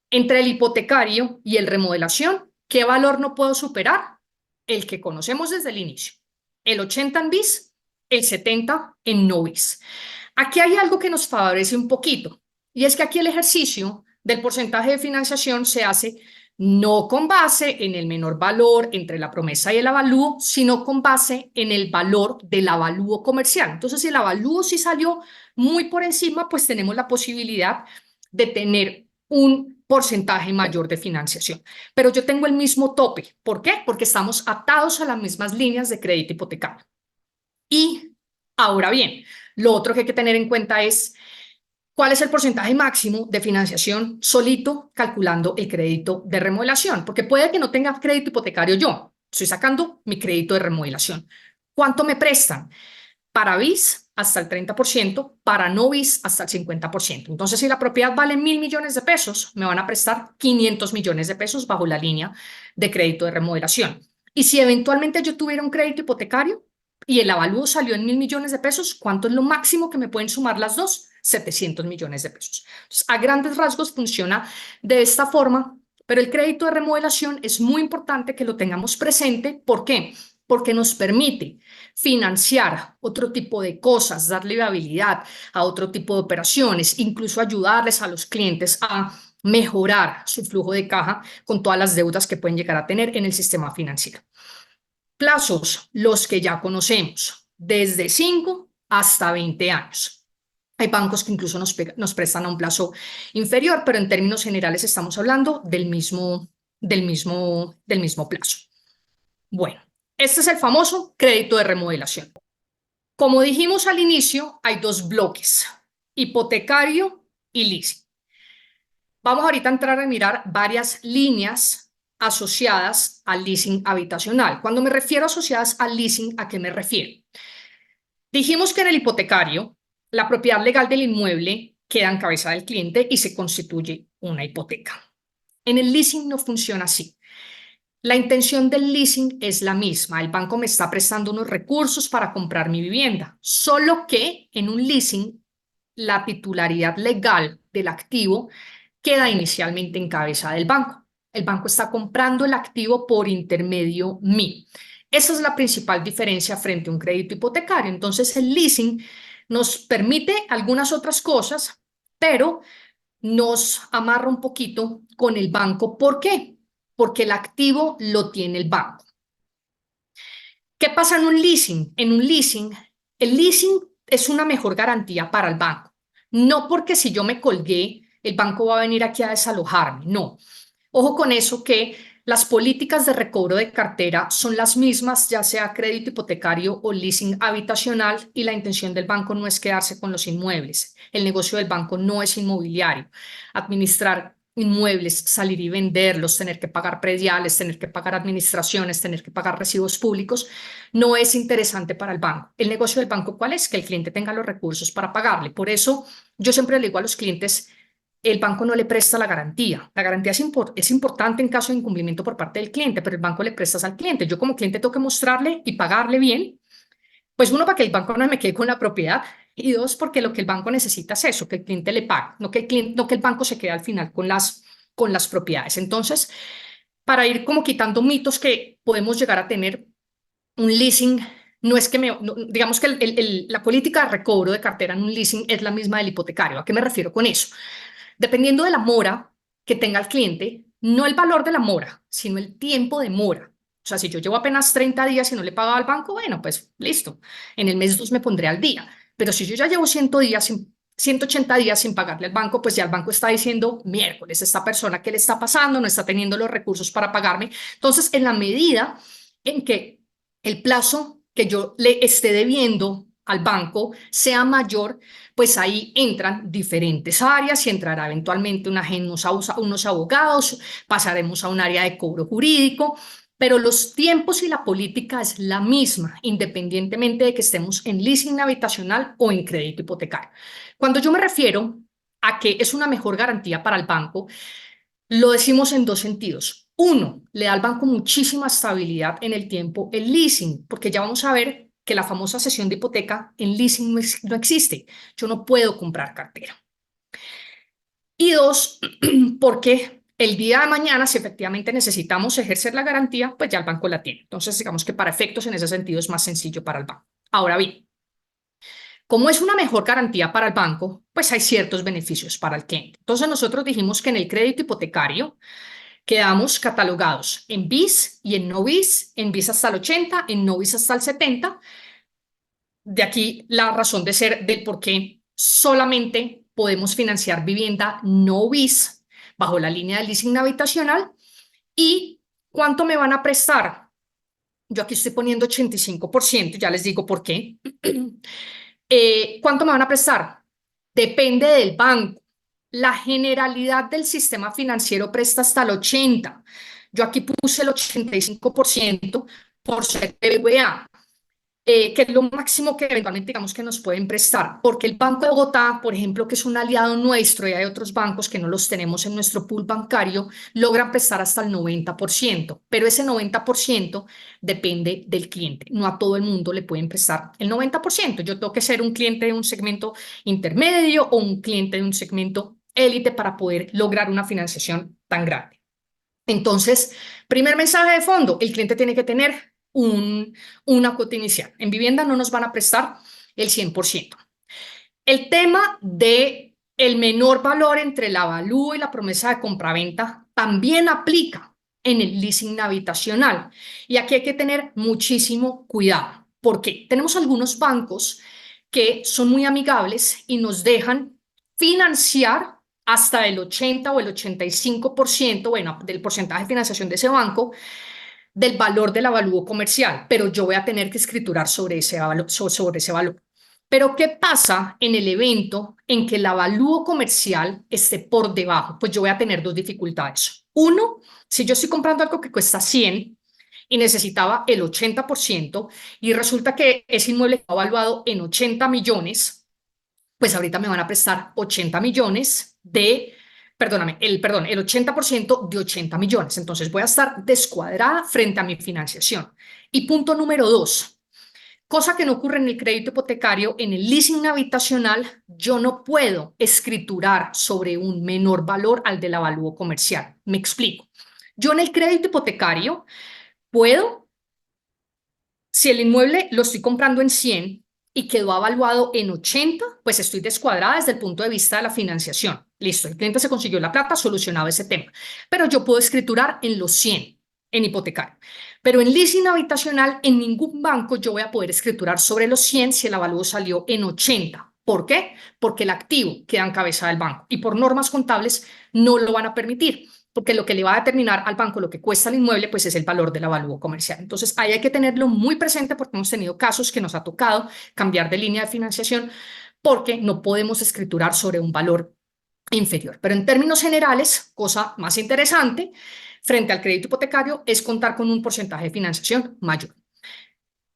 Entre el hipotecario y el remodelación, ¿qué valor no puedo superar? El que conocemos desde el inicio. El 80 en bis, el 70 en no bis. Aquí hay algo que nos favorece un poquito, y es que aquí el ejercicio del porcentaje de financiación se hace no con base en el menor valor entre la promesa y el avalúo, sino con base en el valor del avalúo comercial. Entonces, si el avalúo sí salió muy por encima, pues tenemos la posibilidad de tener un porcentaje mayor de financiación. Pero yo tengo el mismo tope. ¿Por qué? Porque estamos atados a las mismas líneas de crédito hipotecario. Y ahora bien, lo otro que hay que tener en cuenta es cuál es el porcentaje máximo de financiación solito calculando el crédito de remodelación, porque puede que no tenga crédito hipotecario yo, estoy sacando mi crédito de remodelación. ¿Cuánto me prestan? Para BIS hasta el 30%, para no BIS hasta el 50%. Entonces, si la propiedad vale 1.000 millones de pesos, me van a prestar 500 millones de pesos bajo la línea de crédito de remodelación. Y si eventualmente yo tuviera un crédito hipotecario y el avalúo salió en 1.000 millones de pesos, ¿cuánto es lo máximo que me pueden sumar las dos? 700 millones de pesos. Entonces, a grandes rasgos funciona de esta forma, pero el crédito de remodelación es muy importante que lo tengamos presente. ¿Por qué? Porque nos permite financiar otro tipo de cosas, darle viabilidad a otro tipo de operaciones, incluso ayudarles a los clientes a mejorar su flujo de caja con todas las deudas que pueden llegar a tener en el sistema financiero. Plazos, los que ya conocemos, desde 5 hasta 20 años. Hay bancos que incluso nos prestan a un plazo inferior, pero en términos generales estamos hablando del mismo plazo. Bueno, este es el famoso crédito de remodelación. Como dijimos al inicio, hay dos bloques, hipotecario y leasing. Vamos ahorita a entrar a mirar varias líneas asociadas al leasing habitacional. Cuando me refiero a asociadas al leasing, ¿a qué me refiero? Dijimos que en el hipotecario, la propiedad legal del inmueble queda en cabeza del cliente y se constituye una hipoteca. En el leasing no funciona así. La intención del leasing es la misma. El banco me está prestando unos recursos para comprar mi vivienda, solo que en un leasing la titularidad legal del activo queda inicialmente en cabeza del banco. El banco está comprando el activo por intermedio mío. Esa es la principal diferencia frente a un crédito hipotecario. Entonces, el leasing nos permite algunas otras cosas, pero nos amarra un poquito con el banco. ¿Por qué? Porque el activo lo tiene el banco. ¿Qué pasa en un leasing? En un leasing, el leasing es una mejor garantía para el banco. No porque si yo me colgué, el banco va a venir aquí a desalojarme. No. Ojo con eso, que las políticas de recobro de cartera son las mismas, ya sea crédito hipotecario o leasing habitacional, y la intención del banco no es quedarse con los inmuebles. El negocio del banco no es inmobiliario. Administrar inmuebles, salir y venderlos, tener que pagar prediales, tener que pagar administraciones, tener que pagar recibos públicos, no es interesante para el banco. El negocio del banco, ¿cuál es? Que el cliente tenga los recursos para pagarle. Por eso yo siempre le digo a los clientes, el banco no le presta la garantía. La garantía es importante en caso de incumplimiento por parte del cliente, pero el banco le prestas al cliente. Yo como cliente tengo que mostrarle y pagarle bien, pues uno, para que el banco no me quede con la propiedad, y dos, porque lo que el banco necesita es eso, que el cliente le pague, no que el banco se quede al final con las propiedades. Entonces, para ir como quitando mitos que podemos llegar a tener, un leasing no es que digamos que la política de recobro de cartera en un leasing es la misma del hipotecario. ¿A qué me refiero con eso? Dependiendo de la mora que tenga el cliente, no el valor de la mora, sino el tiempo de mora. O sea, si yo llevo apenas 30 días y no le he pagado al banco, bueno, pues listo. En el mes 2 me pondré al día. Pero si yo ya llevo 100 días, 180 días sin pagarle al banco, pues ya el banco está diciendo, miércoles, esta persona, ¿qué le está pasando? No está teniendo los recursos para pagarme. Entonces, en la medida en que el plazo que yo le esté debiendo al banco sea mayor, pues ahí entran diferentes áreas y entrará eventualmente unos abogados, pasaremos a un área de cobro jurídico, pero los tiempos y la política es la misma, independientemente de que estemos en leasing habitacional o en crédito hipotecario. Cuando yo me refiero a que es una mejor garantía para el banco, lo decimos en dos sentidos. Uno, le da al banco muchísima estabilidad en el tiempo el leasing, porque ya vamos a ver que la famosa cesión de hipoteca en leasing no existe. Yo no puedo comprar cartera. Y dos, porque el día de mañana, si efectivamente necesitamos ejercer la garantía, pues ya el banco la tiene. Entonces, digamos que para efectos en ese sentido es más sencillo para el banco. Ahora bien, como es una mejor garantía para el banco, pues hay ciertos beneficios para el cliente. Entonces, nosotros dijimos que en el crédito hipotecario, quedamos catalogados en bis y en no bis, en bis hasta el 80, en no bis hasta el 70. De aquí la razón de ser del por qué solamente podemos financiar vivienda no bis bajo la línea del leasing habitacional. ¿Y cuánto me van a prestar? Yo aquí estoy poniendo 85%, ya les digo por qué. ¿Cuánto me van a prestar? Depende del banco. La generalidad del sistema financiero presta hasta el 80%. Yo aquí puse el 85% por ser BBVA, que es lo máximo que eventualmente digamos que nos pueden prestar, porque el Banco de Bogotá, por ejemplo, que es un aliado nuestro y hay otros bancos que no los tenemos en nuestro pool bancario, logran prestar hasta el 90%, pero ese 90% depende del cliente. No a todo el mundo le pueden prestar el 90%. Yo tengo que ser un cliente de un segmento intermedio o un cliente de un segmento élite para poder lograr una financiación tan grande. Entonces, primer mensaje de fondo, el cliente tiene que tener una cuota inicial. En vivienda no nos van a prestar el 100%. El tema de el menor valor entre el avalúo y la promesa de compraventa también aplica en el leasing habitacional. Y aquí hay que tener muchísimo cuidado, porque tenemos algunos bancos que son muy amigables y nos dejan financiar hasta el 80 o el 85%, bueno, del porcentaje de financiación de ese banco, del valor del avalúo comercial, pero yo voy a tener que escriturar sobre ese valor, sobre ese valor. Pero ¿qué pasa en el evento en que el avalúo comercial esté por debajo? Pues yo voy a tener dos dificultades. Uno, si yo estoy comprando algo que cuesta 100 y necesitaba el 80% y resulta que ese inmueble está evaluado en 80 millones, pues ahorita me van a prestar 80 millones de, perdóname, el 80% de 80 millones. Entonces voy a estar descuadrada frente a mi financiación. Y punto número dos, cosa que no ocurre en el crédito hipotecario, en el leasing habitacional, yo no puedo escriturar sobre un menor valor al del avalúo comercial. Me explico. Yo en el crédito hipotecario puedo, si el inmueble lo estoy comprando en 100 y quedó evaluado en 80, pues estoy descuadrada desde el punto de vista de la financiación. Listo, el cliente se consiguió la plata, solucionado ese tema. Pero yo puedo escriturar en los 100 en hipotecario. Pero en leasing habitacional, en ningún banco yo voy a poder escriturar sobre los 100 si el avalúo salió en 80. ¿Por qué? Porque el activo queda en cabeza del banco y por normas contables no lo van a permitir, porque lo que le va a determinar al banco lo que cuesta el inmueble, pues es el valor del avalúo comercial. Entonces, ahí hay que tenerlo muy presente porque hemos tenido casos que nos ha tocado cambiar de línea de financiación porque no podemos escriturar sobre un valor inferior. Pero en términos generales, cosa más interesante frente al crédito hipotecario es contar con un porcentaje de financiación mayor.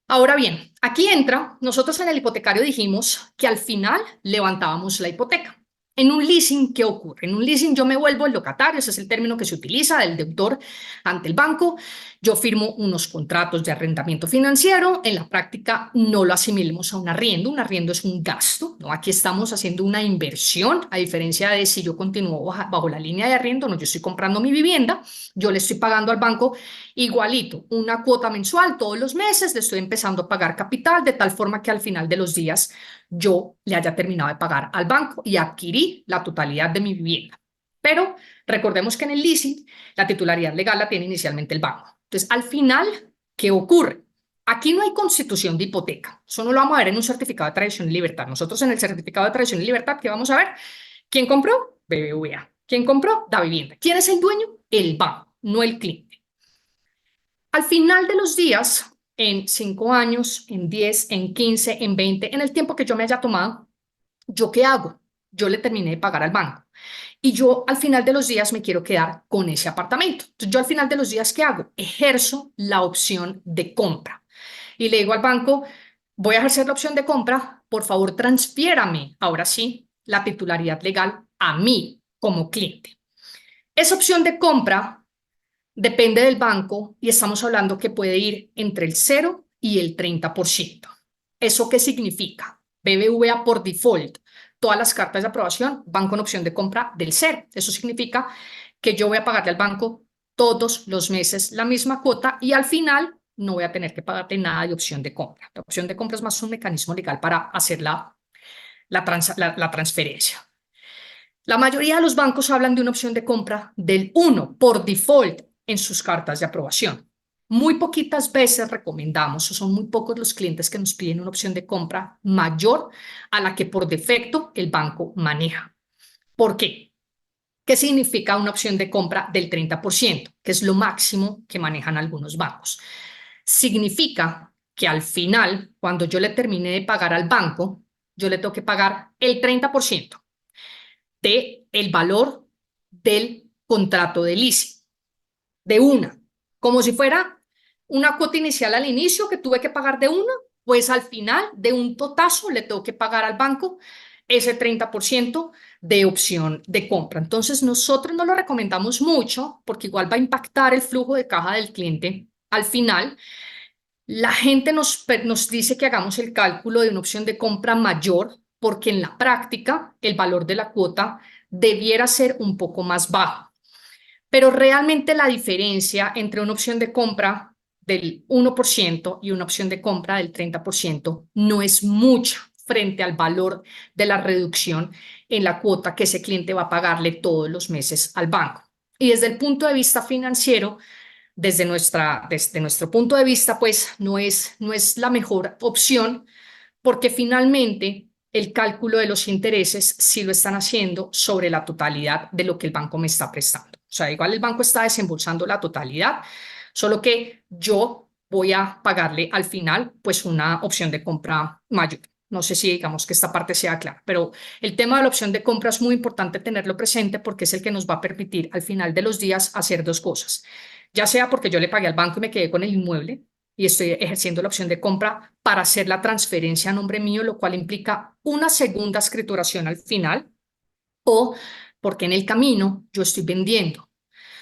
Ahora bien, aquí entra, nosotros en el hipotecario dijimos que al final levantábamos la hipoteca. En un leasing, ¿qué ocurre? En un leasing yo me vuelvo el locatario, ese es el término que se utiliza del deudor ante el banco. Yo firmo unos contratos de arrendamiento financiero. En la práctica no lo asimilemos a un arriendo. Un arriendo es un gasto, ¿no? Aquí estamos haciendo una inversión, a diferencia de si yo continúo bajo la línea de arriendo, no, yo estoy comprando mi vivienda, yo le estoy pagando al banco igualito, una cuota mensual todos los meses, le estoy empezando a pagar capital de tal forma que al final de los días yo le haya terminado de pagar al banco y adquirí la totalidad de mi vivienda. Pero recordemos que en el leasing la titularidad legal la tiene inicialmente el banco. Entonces, al final, ¿qué ocurre? Aquí no hay constitución de hipoteca. Eso no lo vamos a ver en un certificado de tradición y libertad. Nosotros en el certificado de tradición y libertad, ¿qué vamos a ver? ¿Quién compró? BBVA. ¿Quién compró? Da Vivienda. ¿Quién es el dueño? El banco, no el cliente. Al final de los días, en 5 años, en 10, en 15, en 20, en el tiempo que yo me haya tomado, ¿yo qué hago? Yo le terminé de pagar al banco. Y yo al final de los días me quiero quedar con ese apartamento. Entonces, yo al final de los días, ¿qué hago? Ejerzo la opción de compra. Y le digo al banco, voy a ejercer la opción de compra, por favor, transfiérame, ahora sí, la titularidad legal a mí como cliente. Esa opción de compra depende del banco y estamos hablando que puede ir entre el 0 y el 30%. ¿Eso qué significa? BBVA por default, todas las cartas de aprobación van con opción de compra del 0. Eso significa que yo voy a pagarle al banco todos los meses la misma cuota y al final no voy a tener que pagarle nada de opción de compra. La opción de compra es más un mecanismo legal para hacer la transferencia. La mayoría de los bancos hablan de una opción de compra del 1 por default en sus cartas de aprobación. Muy poquitas veces recomendamos, o son muy pocos los clientes que nos piden una opción de compra mayor a la que por defecto el banco maneja. ¿Por qué? ¿Qué significa una opción de compra del 30%, que es lo máximo que manejan algunos bancos? Significa que al final, cuando yo le termine de pagar al banco, yo le tengo que pagar el 30% de el valor del contrato de leasing, de una, como si fuera una cuota inicial al inicio que tuve que pagar de una, pues al final de un totazo le tengo que pagar al banco ese 30% de opción de compra. Entonces nosotros no lo recomendamos mucho porque igual va a impactar el flujo de caja del cliente al final. La gente nos dice que hagamos el cálculo de una opción de compra mayor porque en la práctica el valor de la cuota debiera ser un poco más bajo. Pero realmente la diferencia entre una opción de compra del 1% y una opción de compra del 30% no es mucha frente al valor de la reducción en la cuota que ese cliente va a pagarle todos los meses al banco. Y desde el punto de vista financiero, desde nuestro punto de vista, pues no es la mejor opción porque finalmente el cálculo de los intereses sí lo están haciendo sobre la totalidad de lo que el banco me está prestando. O sea, igual el banco está desembolsando la totalidad, solo que yo voy a pagarle al final pues una opción de compra mayor. No sé si digamos que esta parte sea clara, pero el tema de la opción de compra es muy importante tenerlo presente porque es el que nos va a permitir al final de los días hacer dos cosas, ya sea porque yo le pagué al banco y me quedé con el inmueble y estoy ejerciendo la opción de compra para hacer la transferencia a nombre mío, lo cual implica una segunda escrituración al final, o porque en el camino yo estoy vendiendo.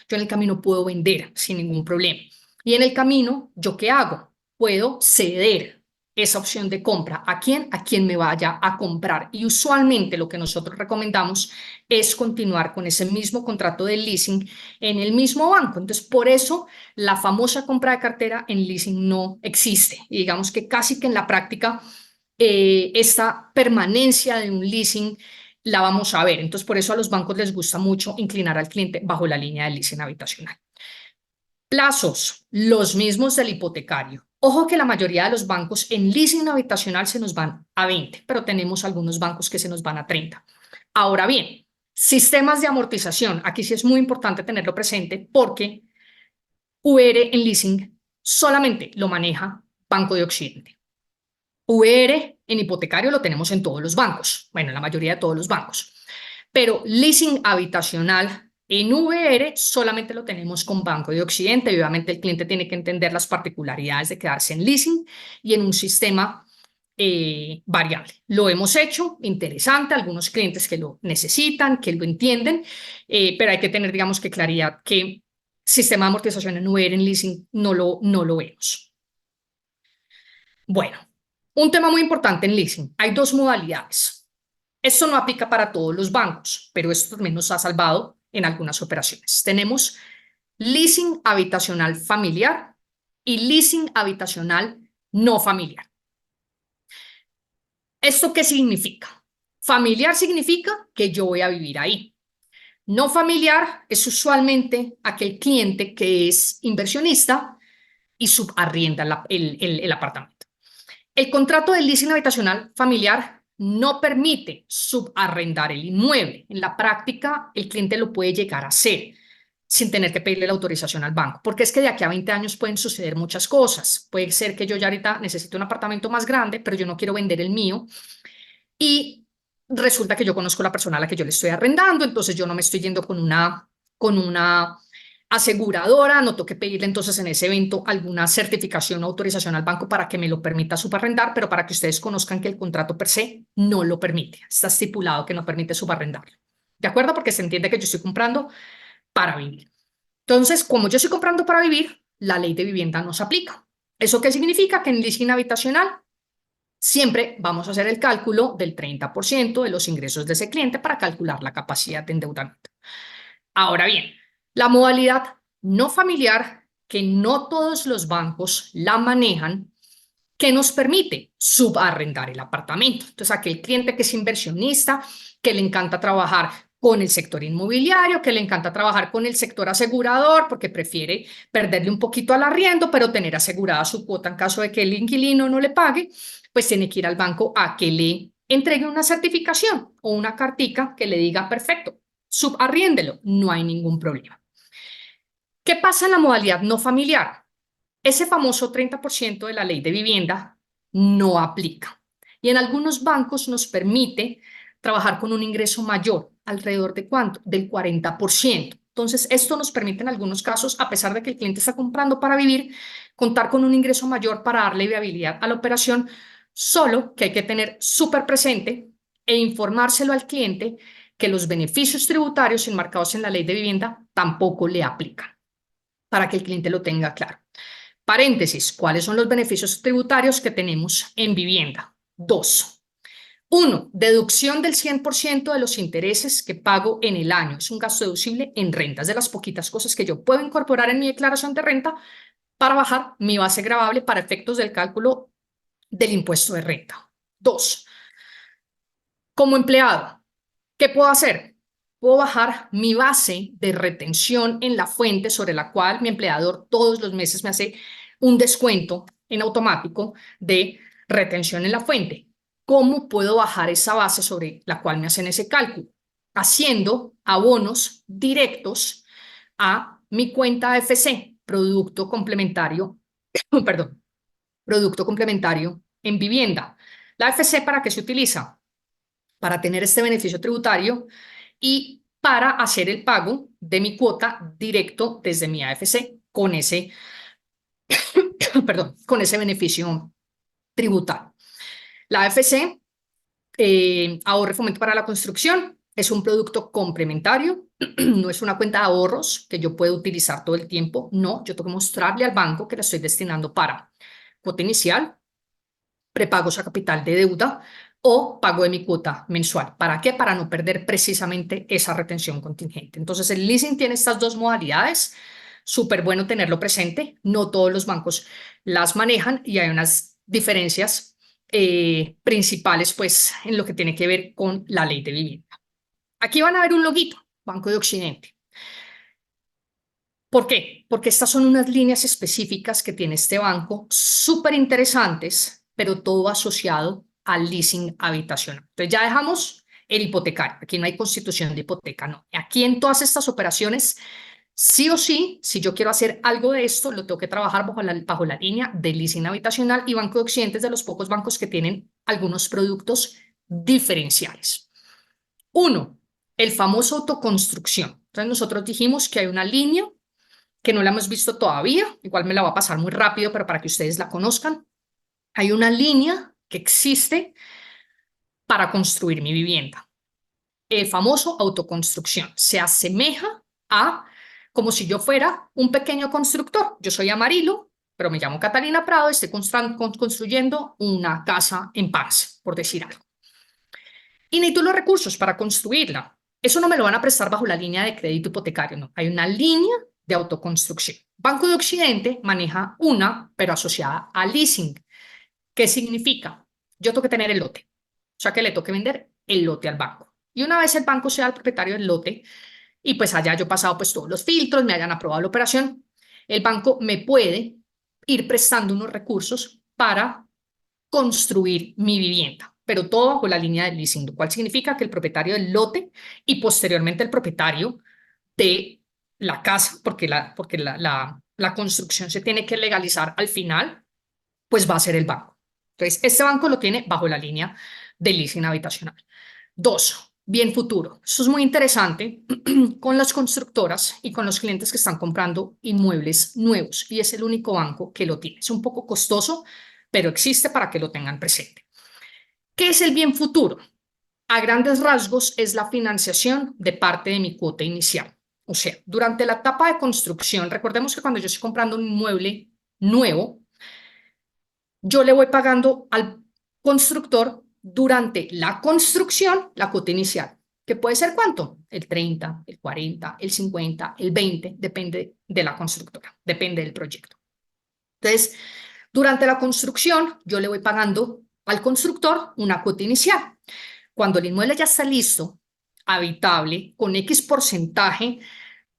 Yo en el camino puedo vender sin ningún problema. Y en el camino, ¿yo qué hago? Puedo ceder esa opción de compra. ¿A quién? A quien me vaya a comprar. Y usualmente lo que nosotros recomendamos es continuar con ese mismo contrato de leasing en el mismo banco. Entonces, por eso la famosa compra de cartera en leasing no existe. Y digamos que casi que en la práctica, esta permanencia de un leasing la vamos a ver. Entonces, por eso a los bancos les gusta mucho inclinar al cliente bajo la línea del leasing habitacional. Plazos, los mismos del hipotecario. Ojo que la mayoría de los bancos en leasing habitacional se nos van a 20, pero tenemos algunos bancos que se nos van a 30. Ahora bien, sistemas de amortización. Aquí sí es muy importante tenerlo presente porque UR en leasing solamente lo maneja Banco de Occidente. VR en hipotecario lo tenemos en todos los bancos, bueno, en la mayoría de todos los bancos, pero leasing habitacional en VR solamente lo tenemos con Banco de Occidente y obviamente el cliente tiene que entender las particularidades de quedarse en leasing y en un sistema variable. Lo hemos hecho, interesante, algunos clientes que lo necesitan, que lo entienden, pero hay que tener, digamos, que claridad que sistema de amortización en VR en leasing no lo vemos. Bueno, un tema muy importante en leasing. Hay dos modalidades. Esto no aplica para todos los bancos, pero esto también nos ha salvado en algunas operaciones. Tenemos leasing habitacional familiar y leasing habitacional no familiar. ¿Esto qué significa? Familiar significa que yo voy a vivir ahí. No familiar es usualmente aquel cliente que es inversionista y subarrienda el apartamento. El contrato de leasing habitacional familiar no permite subarrendar el inmueble. En la práctica, el cliente lo puede llegar a hacer sin tener que pedirle la autorización al banco, porque es que de aquí a 20 años pueden suceder muchas cosas. Puede ser que yo ya ahorita necesite un apartamento más grande, pero yo no quiero vender el mío y resulta que yo conozco a la persona a la que yo le estoy arrendando, entonces yo no me estoy yendo con una aseguradora, no tengo que pedirle entonces en ese evento alguna certificación o autorización al banco para que me lo permita subarrendar, pero para que ustedes conozcan que el contrato per se no lo permite, está estipulado que no permite subarrendar. ¿De acuerdo? Porque se entiende que yo estoy comprando para vivir. Entonces, como yo estoy comprando para vivir, la ley de vivienda no se aplica. ¿Eso qué significa? Que en leasing habitacional siempre vamos a hacer el cálculo del 30% de los ingresos de ese cliente para calcular la capacidad de endeudamiento. Ahora bien, la modalidad no familiar, que no todos los bancos la manejan, que nos permite subarrendar el apartamento. Entonces, aquel cliente que es inversionista, que le encanta trabajar con el sector inmobiliario, que le encanta trabajar con el sector asegurador porque prefiere perderle un poquito al arriendo, pero tener asegurada su cuota en caso de que el inquilino no le pague, pues tiene que ir al banco a que le entregue una certificación o una cartica que le diga, perfecto, subarriéndelo, no hay ningún problema. ¿Qué pasa en la modalidad no familiar? Ese famoso 30% de la ley de vivienda no aplica. Y en algunos bancos nos permite trabajar con un ingreso mayor, alrededor de cuánto, del 40%. Entonces, esto nos permite en algunos casos, a pesar de que el cliente está comprando para vivir, contar con un ingreso mayor para darle viabilidad a la operación, solo que hay que tener súper presente e informárselo al cliente que los beneficios tributarios enmarcados en la ley de vivienda tampoco le aplican, para que el cliente lo tenga claro. Paréntesis, ¿cuáles son los beneficios tributarios que tenemos en vivienda? 2. 1. Deducción del 100% de los intereses que pago en el año. Es un gasto deducible en rentas, de las poquitas cosas que yo puedo incorporar en mi declaración de renta para bajar mi base gravable para efectos del cálculo del impuesto de renta. 2. Como empleado, ¿qué puedo hacer? Puedo bajar mi base de retención en la fuente sobre la cual mi empleador todos los meses me hace un descuento en automático de retención en la fuente. ¿Cómo puedo bajar esa base sobre la cual me hacen ese cálculo? Haciendo abonos directos a mi cuenta AFC, producto complementario, perdón, producto complementario en vivienda. ¿La AFC para qué se utiliza? Para tener este beneficio tributario y para hacer el pago de mi cuota directo desde mi AFC con ese, perdón, con ese beneficio tributario. La AFC, Ahorro y Fomento para la Construcción, es un producto complementario, no es una cuenta de ahorros que yo puedo utilizar todo el tiempo, no, yo tengo que mostrarle al banco que la estoy destinando para cuota inicial, prepagos a capital de deuda o pago de mi cuota mensual. ¿Para qué? Para no perder precisamente esa retención contingente. Entonces, el leasing tiene estas dos modalidades. Súper bueno tenerlo presente. No todos los bancos las manejan y hay unas diferencias principales, pues, en lo que tiene que ver con la ley de vivienda. Aquí van a ver un loguito, Banco de Occidente. ¿Por qué? Porque estas son unas líneas específicas que tiene este banco, súper interesantes, pero todo asociado al leasing habitacional. Entonces ya dejamos el hipotecario. Aquí no hay constitución de hipoteca, no. Aquí en todas estas operaciones, sí o sí, si yo quiero hacer algo de esto, lo tengo que trabajar bajo la línea de leasing habitacional, y Banco de Occidente es de los pocos bancos que tienen algunos productos diferenciales. Uno, el famoso autoconstrucción. Entonces nosotros dijimos que hay una línea que no la hemos visto todavía, igual me la va a pasar muy rápido, pero para que ustedes la conozcan. Hay una línea que existe para construir mi vivienda. El famoso autoconstrucción se asemeja a como si yo fuera un pequeño constructor. Yo soy Amarillo, pero me llamo Catalina Prado, estoy construyendo una casa en paz, por decir algo. Y necesito los recursos para construirla. Eso no me lo van a prestar bajo la línea de crédito hipotecario, no. Hay una línea de autoconstrucción. Banco de Occidente maneja una, pero asociada a leasing. ¿Qué significa? Yo tengo que tener el lote, o sea que le tengo que vender el lote al banco. Y una vez el banco sea el propietario del lote y pues haya yo pasado pues todos los filtros, me hayan aprobado la operación, el banco me puede ir prestando unos recursos para construir mi vivienda, pero todo bajo la línea del leasing, lo cual significa que el propietario del lote y posteriormente el propietario de la casa, porque la construcción se tiene que legalizar al final, pues va a ser el banco. Entonces, este banco lo tiene bajo la línea de leasing habitacional. 2, bien futuro. Esto es muy interesante con las constructoras y con los clientes que están comprando inmuebles nuevos, y es el único banco que lo tiene. Es un poco costoso, pero existe para que lo tengan presente. ¿Qué es el bien futuro? A grandes rasgos es la financiación de parte de mi cuota inicial. O sea, durante la etapa de construcción, recordemos que cuando yo estoy comprando un inmueble nuevo, yo le voy pagando al constructor durante la construcción la cuota inicial, que puede ser ¿cuánto? El 30, el 40, el 50, el 20, depende de la constructora, depende del proyecto. Entonces, durante la construcción, yo le voy pagando al constructor una cuota inicial. Cuando el inmueble ya está listo, habitable con X porcentaje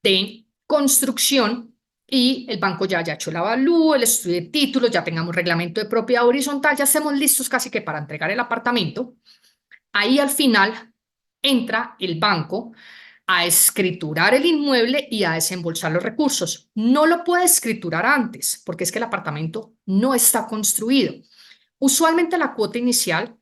de construcción y el banco ya haya hecho el avalúo, el estudio de títulos, ya tengamos reglamento de propiedad horizontal, ya estemos listos casi que para entregar el apartamento. Ahí al final entra el banco a escriturar el inmueble y a desembolsar los recursos. No lo puede escriturar antes, porque es que el apartamento no está construido. Usualmente la cuota inicial,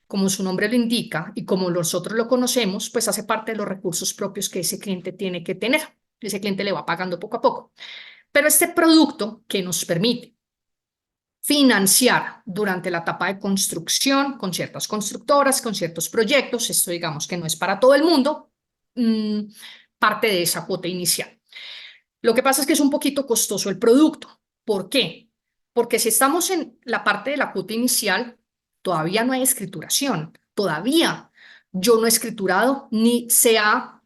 como su nombre lo indica y como nosotros lo conocemos, pues hace parte de los recursos propios que ese cliente tiene que tener. Ese cliente le va pagando poco a poco. Pero este producto que nos permite financiar durante la etapa de construcción con ciertas constructoras, con ciertos proyectos, esto digamos que no es para todo el mundo, parte de esa cuota inicial. Lo que pasa es que es un poquito costoso el producto. ¿Por qué? Porque si estamos en la parte de la cuota inicial, todavía no hay escrituración, todavía yo no he escriturado ni se ha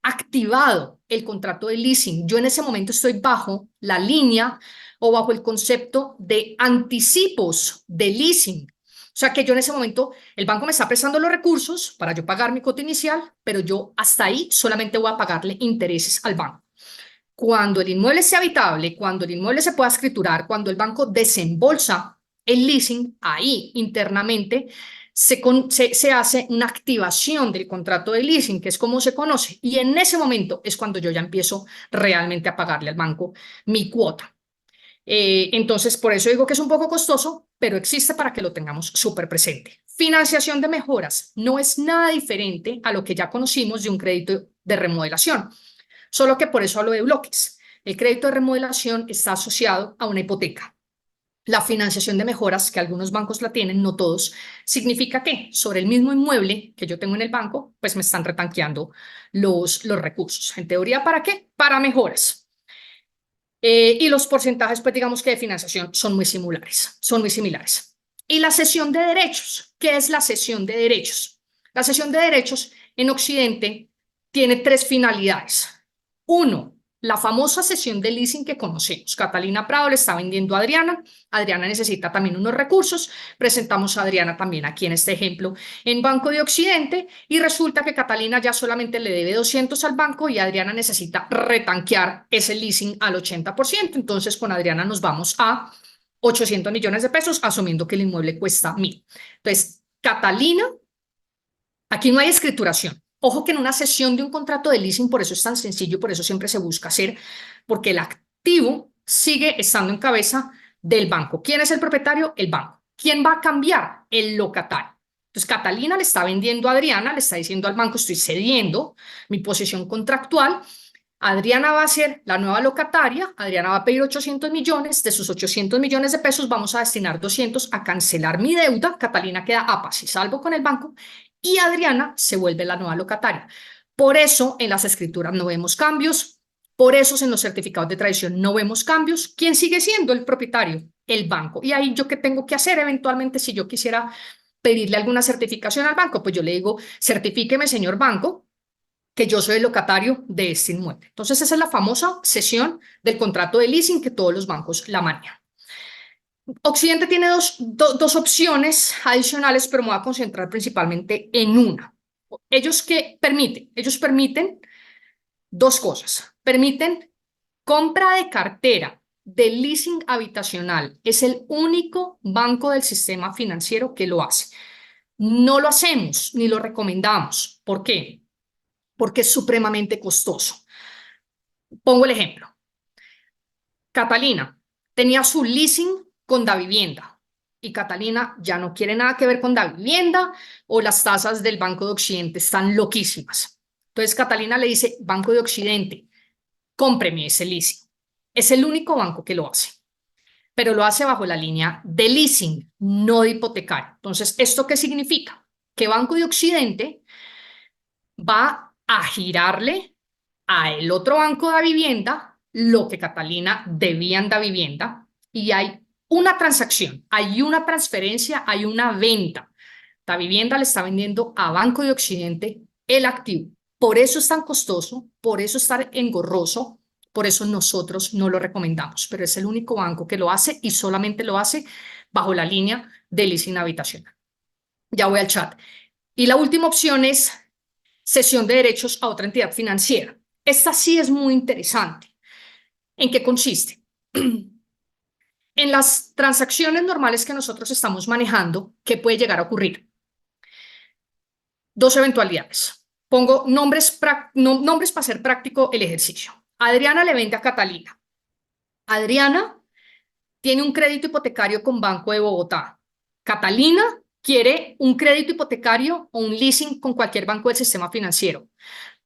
activado el contrato de leasing. Yo en ese momento estoy bajo la línea o bajo el concepto de anticipos de leasing. O sea que yo en ese momento, el banco me está prestando los recursos para yo pagar mi cuota inicial, pero yo hasta ahí solamente voy a pagarle intereses al banco. Cuando el inmueble sea habitable, cuando el inmueble se pueda escriturar, cuando el banco desembolsa el leasing, ahí internamente se hace una activación del contrato de leasing, que es como se conoce, y en ese momento es cuando yo ya empiezo realmente a pagarle al banco mi cuota. Entonces, por eso digo que es un poco costoso, pero existe para que lo tengamos súper presente. Financiación de mejoras no es nada diferente a lo que ya conocimos de un crédito de remodelación, solo que por eso hablo de bloques. El crédito de remodelación está asociado a una hipoteca. La financiación de mejoras, que algunos bancos la tienen, no todos, significa que sobre el mismo inmueble que yo tengo en el banco, pues me están retanqueando los recursos. En teoría, ¿para qué? Para mejoras. Y los porcentajes, pues digamos que de financiación son muy similares, son muy similares. Y la cesión de derechos, ¿qué es la cesión de derechos? La cesión de derechos en Occidente tiene tres finalidades. Uno, la famosa cesión de leasing que conocemos. Catalina Prado le está vendiendo a Adriana. Adriana necesita también unos recursos. Presentamos a Adriana también aquí en este ejemplo en Banco de Occidente y resulta que Catalina ya solamente le debe 200 al banco y Adriana necesita retanquear ese leasing al 80%. Entonces con Adriana nos vamos a 800 millones de pesos, asumiendo que el inmueble cuesta 1.000. Entonces, Catalina, aquí no hay escrituración. Ojo que en una cesión de un contrato de leasing, por eso es tan sencillo, por eso siempre se busca hacer, porque el activo sigue estando en cabeza del banco. ¿Quién es el propietario? El banco. ¿Quién va a cambiar? El locatario. Entonces, Catalina le está vendiendo a Adriana, le está diciendo al banco, estoy cediendo mi posición contractual. Adriana va a ser la nueva locataria, Adriana va a pedir 800 millones, de sus 800 millones de pesos vamos a destinar 200 a cancelar mi deuda, Catalina queda a paz y salvo con el banco y Adriana se vuelve la nueva locataria. Por eso en las escrituras no vemos cambios, por eso en los certificados de tradición no vemos cambios. ¿Quién sigue siendo el propietario? El banco. Y ahí yo qué tengo que hacer eventualmente si yo quisiera pedirle alguna certificación al banco, pues yo le digo, certifíqueme, señor banco, que yo soy el locatario de este inmueble. Entonces, esa es la famosa cesión del contrato de leasing que todos los bancos la manejan. Occidente tiene dos opciones adicionales, pero me voy a concentrar principalmente en una. Ellos que permiten, ellos permiten dos cosas. Permiten compra de cartera de leasing habitacional. Es el único banco del sistema financiero que lo hace. No lo hacemos ni lo recomendamos. ¿Por qué? Porque es supremamente costoso. Pongo el ejemplo. Catalina tenía su leasing con Davivienda y Catalina ya no quiere nada que ver con Davivienda o las tasas del Banco de Occidente están loquísimas. Entonces Catalina le dice, Banco de Occidente, cómpreme ese leasing. Es el único banco que lo hace, pero lo hace bajo la línea de leasing, no de hipotecario. Entonces, ¿esto qué significa? Que Banco de Occidente va a girarle a el otro banco de vivienda lo que Catalina debía en Davivienda y hay una transacción, hay una transferencia, hay una venta. Davivienda le está vendiendo a Banco de Occidente el activo. Por eso es tan costoso, por eso es tan engorroso, por eso nosotros no lo recomendamos, pero es el único banco que lo hace y solamente lo hace bajo la línea de leasing habitacional. Ya voy al chat. Y la última opción es cesión de derechos a otra entidad financiera. Esta sí es muy interesante. ¿En qué consiste? En las transacciones normales que nosotros estamos manejando, ¿qué puede llegar a ocurrir? Dos eventualidades. Pongo nombres para hacer práctico el ejercicio. Adriana le vende a Catalina. Adriana tiene un crédito hipotecario con Banco de Bogotá. Catalina quiere un crédito hipotecario o un leasing con cualquier banco del sistema financiero.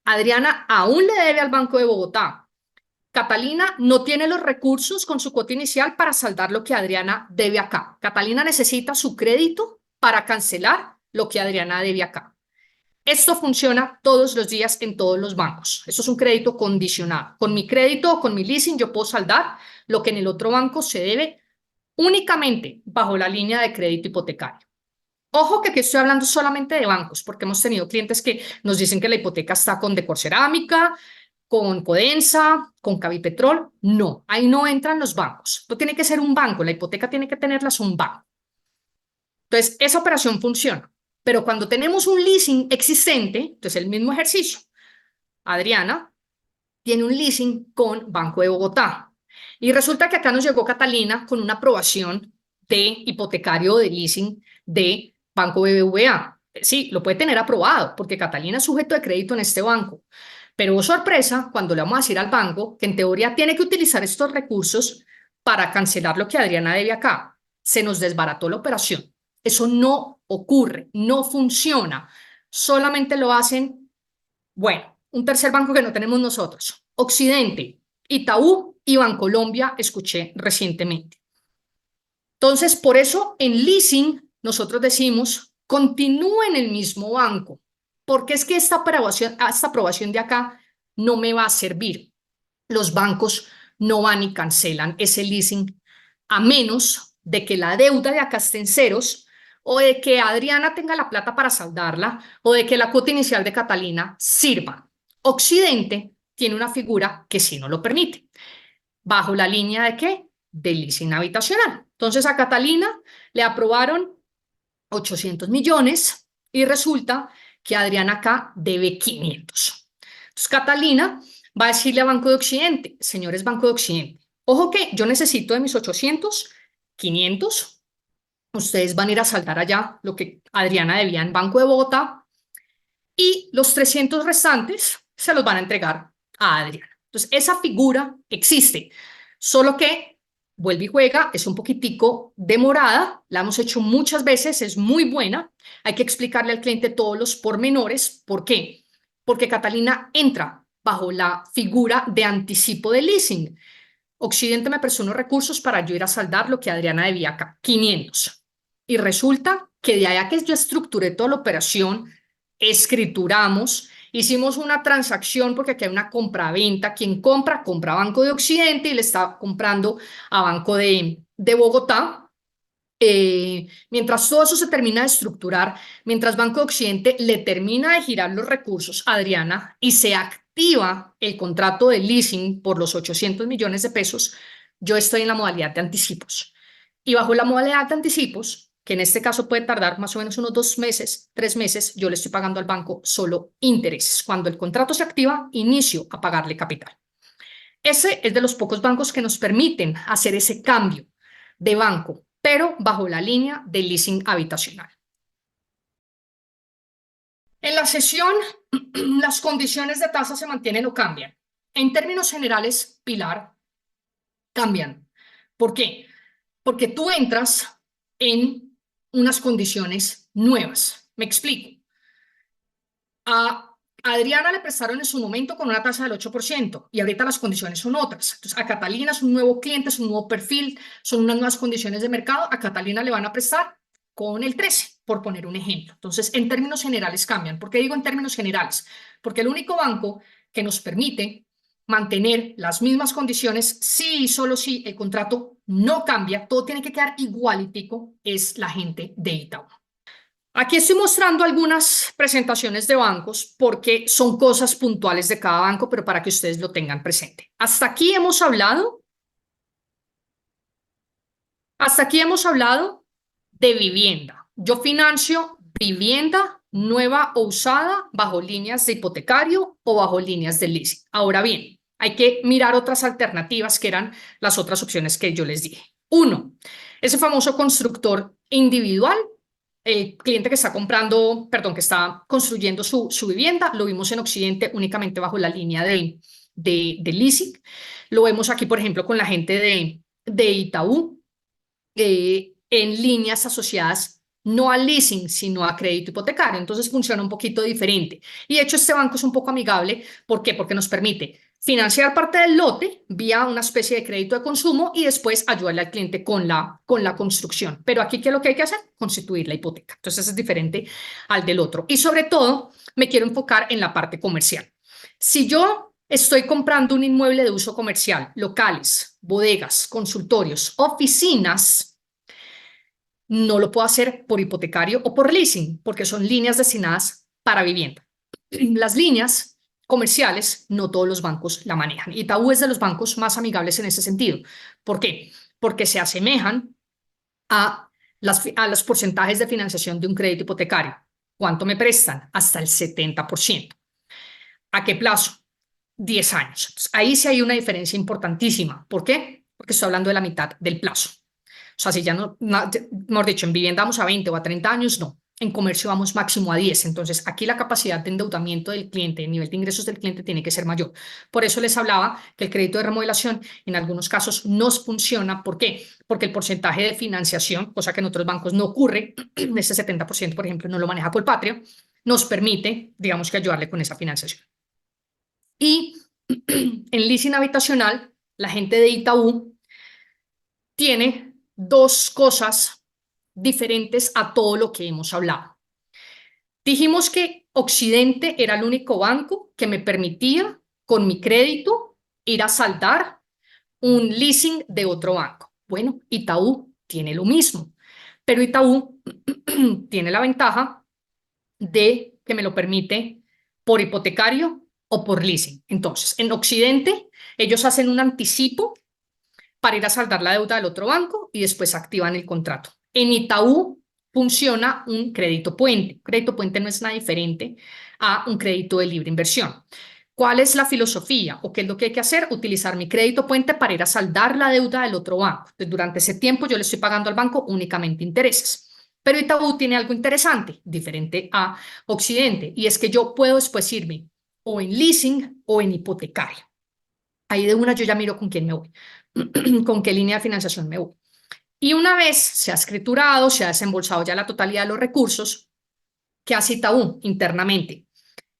Adriana aún le debe al Banco de Bogotá. Catalina no tiene los recursos con su cuota inicial para saldar lo que Adriana debe acá. Catalina necesita su crédito para cancelar lo que Adriana debe acá. Esto funciona todos los días en todos los bancos. Esto es un crédito condicionado. Con mi crédito o con mi leasing yo puedo saldar lo que en el otro banco se debe únicamente bajo la línea de crédito hipotecario. Ojo que aquí estoy hablando solamente de bancos, porque hemos tenido clientes que nos dicen que la hipoteca está con Decor Cerámica, con Codensa, con Cavipetrol. No, ahí no entran los bancos. Esto tiene que ser un banco, la hipoteca tiene que tenerlas un banco. Entonces, esa operación funciona. Pero cuando tenemos un leasing existente, entonces el mismo ejercicio. Adriana tiene un leasing con Banco de Bogotá. Y resulta que acá nos llegó Catalina con una aprobación de hipotecario de leasing de Banco BBVA. Sí, lo puede tener aprobado porque Catalina es sujeto de crédito en este banco. Pero oh, sorpresa, cuando le vamos a decir al banco que en teoría tiene que utilizar estos recursos para cancelar lo que Adriana debe acá, se nos desbarató la operación. Eso no ocurre, no funciona. Solamente lo hacen, bueno, un tercer banco que no tenemos nosotros, Occidente, Itaú y Bancolombia, escuché recientemente. Entonces, por eso en leasing nosotros decimos, continúe en el mismo banco, porque es que esta aprobación de acá no me va a servir. Los bancos no van y cancelan ese leasing a menos de que la deuda de acá esté en ceros o de que Adriana tenga la plata para saldarla o de que la cuota inicial de Catalina sirva. Occidente tiene una figura que sí no lo permite. ¿Bajo la línea de qué? De leasing habitacional. Entonces a Catalina le aprobaron 800 millones y resulta que Adriana acá debe 500. Entonces Catalina va a decirle a Banco de Occidente, señores Banco de Occidente, ojo que yo necesito de mis 800, 500, ustedes van a ir a saldar allá lo que Adriana debía en Banco de Bogotá y los 300 restantes se los van a entregar a Adriana. Entonces esa figura existe, solo que vuelve y juega, es un poquitico demorada, la hemos hecho muchas veces, es muy buena, hay que explicarle al cliente todos los pormenores. ¿Por qué? Porque Catalina entra bajo la figura de anticipo de leasing. Occidente me prestó unos recursos para yo ir a saldar lo que Adriana debía acá, 500. Y resulta que de allá que yo estructuré toda la operación, escrituramos, hicimos una transacción porque aquí hay una compra-venta. Quien compra, compra a Banco de Occidente y le está comprando a Banco de Bogotá. Mientras todo eso se termina de estructurar, mientras Banco de Occidente le termina de girar los recursos a Adriana y se activa el contrato de leasing por los 800 millones de pesos, yo estoy en la modalidad de anticipos. Y bajo la modalidad de anticipos, que en este caso puede tardar más o menos unos 2 meses, 3 meses, yo le estoy pagando al banco solo intereses. Cuando el contrato se activa, inicio a pagarle capital. Ese es de los pocos bancos que nos permiten hacer ese cambio de banco, pero bajo la línea del leasing habitacional. En la sesión, las condiciones de tasa se mantienen o cambian. En términos generales, Pilar, cambian. ¿Por qué? Porque tú entras en unas condiciones nuevas. Me explico. A Adriana le prestaron en su momento con una tasa del 8% y ahorita las condiciones son otras. Entonces, a Catalina es un nuevo cliente, es un nuevo perfil, son unas nuevas condiciones de mercado. A Catalina le van a prestar con el 13, por poner un ejemplo. Entonces, en términos generales cambian. ¿Por qué digo en términos generales? Porque el único banco que nos permite mantener las mismas condiciones, sí y solo si el contrato no cambia, todo tiene que quedar igualitico, es la gente de Itaú. Aquí estoy mostrando algunas presentaciones de bancos porque son cosas puntuales de cada banco, pero para que ustedes lo tengan presente. Hasta aquí hemos hablado de vivienda. Yo financio vivienda nueva o usada bajo líneas de hipotecario o bajo líneas de leasing. Ahora bien, hay que mirar otras alternativas que eran las otras opciones que yo les dije. Uno, ese famoso constructor individual, el cliente que está comprando, perdón, que está construyendo su vivienda, lo vimos en Occidente únicamente bajo la línea de leasing. Lo vemos aquí, por ejemplo, con la gente de Itaú, en líneas asociadas no al leasing, sino a crédito hipotecario. Entonces funciona un poquito diferente. Y de hecho este banco es un poco amigable. ¿Por qué? Porque nos permite financiar parte del lote vía una especie de crédito de consumo y después ayudarle al cliente con la construcción. Pero aquí, ¿qué es lo que hay que hacer? Constituir la hipoteca. Entonces es diferente al del otro. Y sobre todo, me quiero enfocar en la parte comercial. Si yo estoy comprando un inmueble de uso comercial, locales, bodegas, consultorios, oficinas, no lo puedo hacer por hipotecario o por leasing, porque son líneas destinadas para vivienda. Las líneas comerciales, no todos los bancos la manejan. Itaú es de los bancos más amigables en ese sentido. ¿Por qué? Porque se asemejan a los porcentajes de financiación de un crédito hipotecario. ¿Cuánto me prestan? Hasta el 70%. ¿A qué plazo? 10 años. Entonces, ahí sí hay una diferencia importantísima. ¿Por qué? Porque estoy hablando de la mitad del plazo. O sea, si ya mejor dicho, en vivienda vamos a 20 o a 30 años, no. En comercio vamos máximo a 10. Entonces, aquí la capacidad de endeudamiento del cliente, el nivel de ingresos del cliente tiene que ser mayor. Por eso les hablaba que el crédito de remodelación en algunos casos nos funciona. ¿Por qué? Porque el porcentaje de financiación, cosa que en otros bancos no ocurre, ese 70%, por ejemplo, no lo maneja Colpatria, nos permite, digamos que ayudarle con esa financiación. Y en leasing habitacional, la gente de Itaú tiene dos cosas diferentes a todo lo que hemos hablado. Dijimos que Occidente era el único banco que me permitía, con mi crédito, ir a saldar un leasing de otro banco. Bueno, Itaú tiene lo mismo, pero Itaú tiene la ventaja de que me lo permite por hipotecario o por leasing. Entonces, en Occidente, ellos hacen un anticipo para ir a saldar la deuda del otro banco y después activan el contrato. En Itaú funciona un crédito puente. Un crédito puente no es nada diferente a un crédito de libre inversión. ¿Cuál es la filosofía o qué es lo que hay que hacer? Utilizar mi crédito puente para ir a saldar la deuda del otro banco. Entonces, durante ese tiempo yo le estoy pagando al banco únicamente intereses. Pero Itaú tiene algo interesante, diferente a Occidente, y es que yo puedo después irme o en leasing o en hipotecario. Ahí de una yo ya miro con quién me voy, con qué línea de financiación me voy. Y una vez se ha escriturado, se ha desembolsado ya la totalidad de los recursos, ¿qué hace Itaú internamente?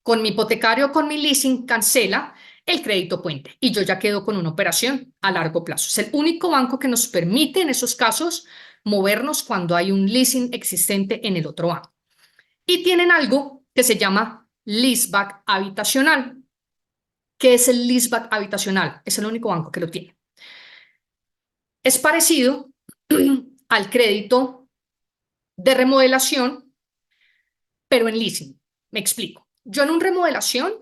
Con mi hipotecario o con mi leasing cancela el crédito puente y yo ya quedo con una operación a largo plazo. Es el único banco que nos permite en esos casos movernos cuando hay un leasing existente en el otro banco. Y tienen algo que se llama leaseback habitacional. ¿Qué es el leaseback habitacional? Es el único banco que lo tiene. Es parecido al crédito de remodelación, pero en leasing. Me explico. Yo en un remodelación,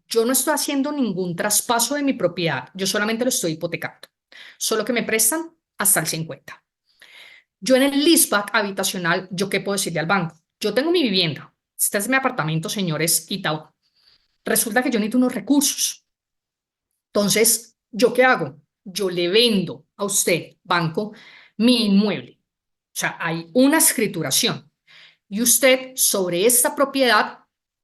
yo no estoy haciendo ningún traspaso de mi propiedad, yo solamente lo estoy hipotecando, solo que me prestan hasta el 50. Yo en el leaseback habitacional, ¿yo qué puedo decirle al banco? Yo tengo mi vivienda, este es mi apartamento, señores Itaú. Resulta que yo necesito unos recursos. Entonces, ¿yo qué hago? Yo le vendo a usted, banco, mi inmueble. O sea, hay una escrituración y usted sobre esta propiedad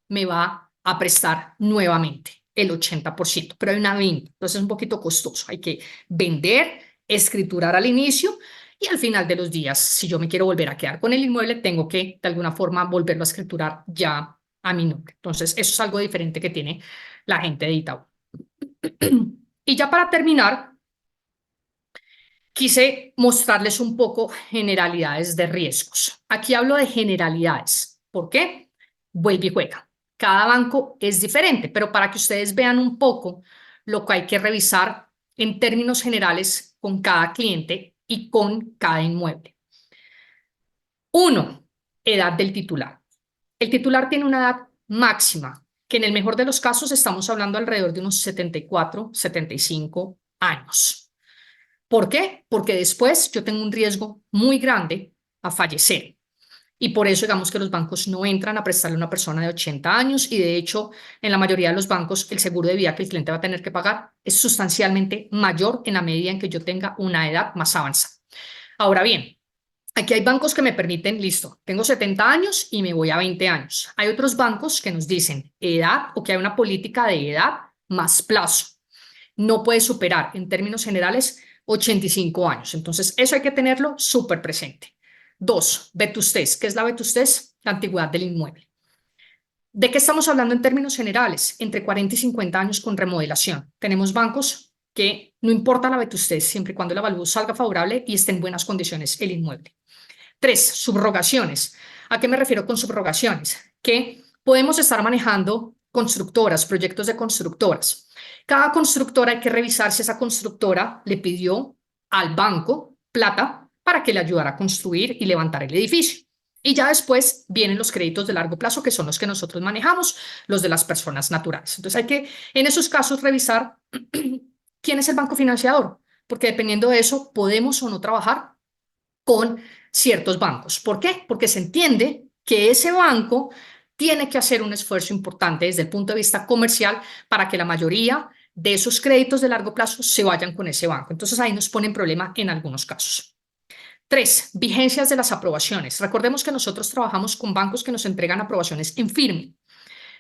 me va a prestar nuevamente el 80%, pero hay una venta, entonces es un poquito costoso. Hay que vender, escriturar al inicio y al final de los días, si yo me quiero volver a quedar con el inmueble, tengo que de alguna forma volverlo a escriturar ya a mi nombre. Entonces, eso es algo diferente que tiene la gente de Itaú. Y ya para terminar, quise mostrarles un poco generalidades de riesgos. Aquí hablo de generalidades. ¿Por qué? Vuelve y juega. Cada banco es diferente, pero para que ustedes vean un poco lo que hay que revisar en términos generales con cada cliente y con cada inmueble. Uno, edad del titular. El titular tiene una edad máxima, que en el mejor de los casos estamos hablando alrededor de unos 74, 75 años. ¿Por qué? Porque después yo tengo un riesgo muy grande a fallecer. Y por eso digamos que los bancos no entran a prestarle a una persona de 80 años y de hecho en la mayoría de los bancos el seguro de vida que el cliente va a tener que pagar es sustancialmente mayor en la medida en que yo tenga una edad más avanzada. Ahora bien, aquí hay bancos que me permiten, listo, tengo 70 años y me voy a 20 años. Hay otros bancos que nos dicen edad o que hay una política de edad más plazo. No puede superar en términos generales 85 años. Entonces, eso hay que tenerlo súper presente. Dos, vetustez. ¿Qué es la vetustez? La antigüedad del inmueble. ¿De qué estamos hablando en términos generales? Entre 40 y 50 años con remodelación. Tenemos bancos que no importa la vetustez, siempre y cuando el avalúo salga favorable y esté en buenas condiciones el inmueble. Tres, subrogaciones. ¿A qué me refiero con subrogaciones? Que podemos estar manejando constructoras, proyectos de constructoras. Cada constructora hay que revisar si esa constructora le pidió al banco plata para que le ayudara a construir y levantar el edificio. Y ya después vienen los créditos de largo plazo, que son los que nosotros manejamos, los de las personas naturales. Entonces hay que, en esos casos, revisar quién es el banco financiador, porque dependiendo de eso podemos o no trabajar con ciertos bancos. ¿Por qué? Porque se entiende que ese banco tiene que hacer un esfuerzo importante desde el punto de vista comercial para que la mayoría de esos créditos de largo plazo se vayan con ese banco. Entonces ahí nos pone en problema en algunos casos. Tres, vigencias de las aprobaciones. Recordemos que nosotros trabajamos con bancos que nos entregan aprobaciones en firme.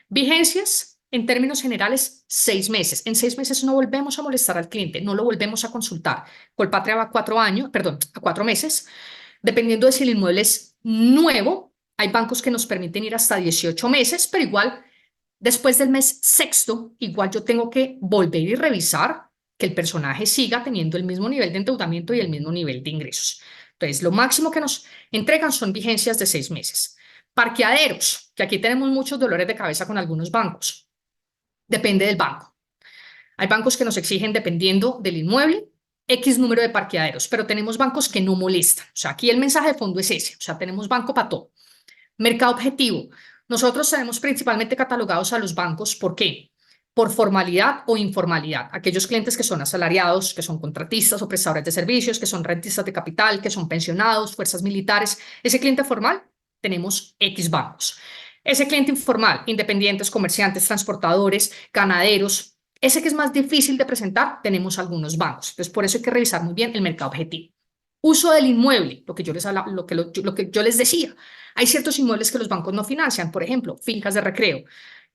Vigencias, en términos generales, 6 meses. En 6 meses no volvemos a molestar al cliente, no lo volvemos a consultar. Colpatria va a 4 años, perdón, a 4 meses. Dependiendo de si el inmueble es nuevo, hay bancos que nos permiten ir hasta 18 meses, pero igual, después del mes sexto, igual yo tengo que volver y revisar que el personaje siga teniendo el mismo nivel de endeudamiento y el mismo nivel de ingresos. Entonces, lo máximo que nos entregan son vigencias de 6 meses. Parqueaderos, que aquí tenemos muchos dolores de cabeza con algunos bancos. Depende del banco. Hay bancos que nos exigen, dependiendo del inmueble, X número de parqueaderos, pero tenemos bancos que no molestan. O sea, aquí el mensaje de fondo es ese. O sea, tenemos banco para todo. Mercado objetivo. Nosotros tenemos principalmente catalogados a los bancos. ¿Por qué? Por formalidad o informalidad. Aquellos clientes que son asalariados, que son contratistas o prestadores de servicios, que son rentistas de capital, que son pensionados, fuerzas militares. Ese cliente formal, tenemos X bancos. Ese cliente informal, independientes, comerciantes, transportadores, ganaderos, ese que es más difícil de presentar, tenemos algunos bancos. Entonces, por eso hay que revisar muy bien el mercado objetivo. Uso del inmueble, lo que yo les, lo que yo les decía. Hay ciertos inmuebles que los bancos no financian, por ejemplo, fincas de recreo.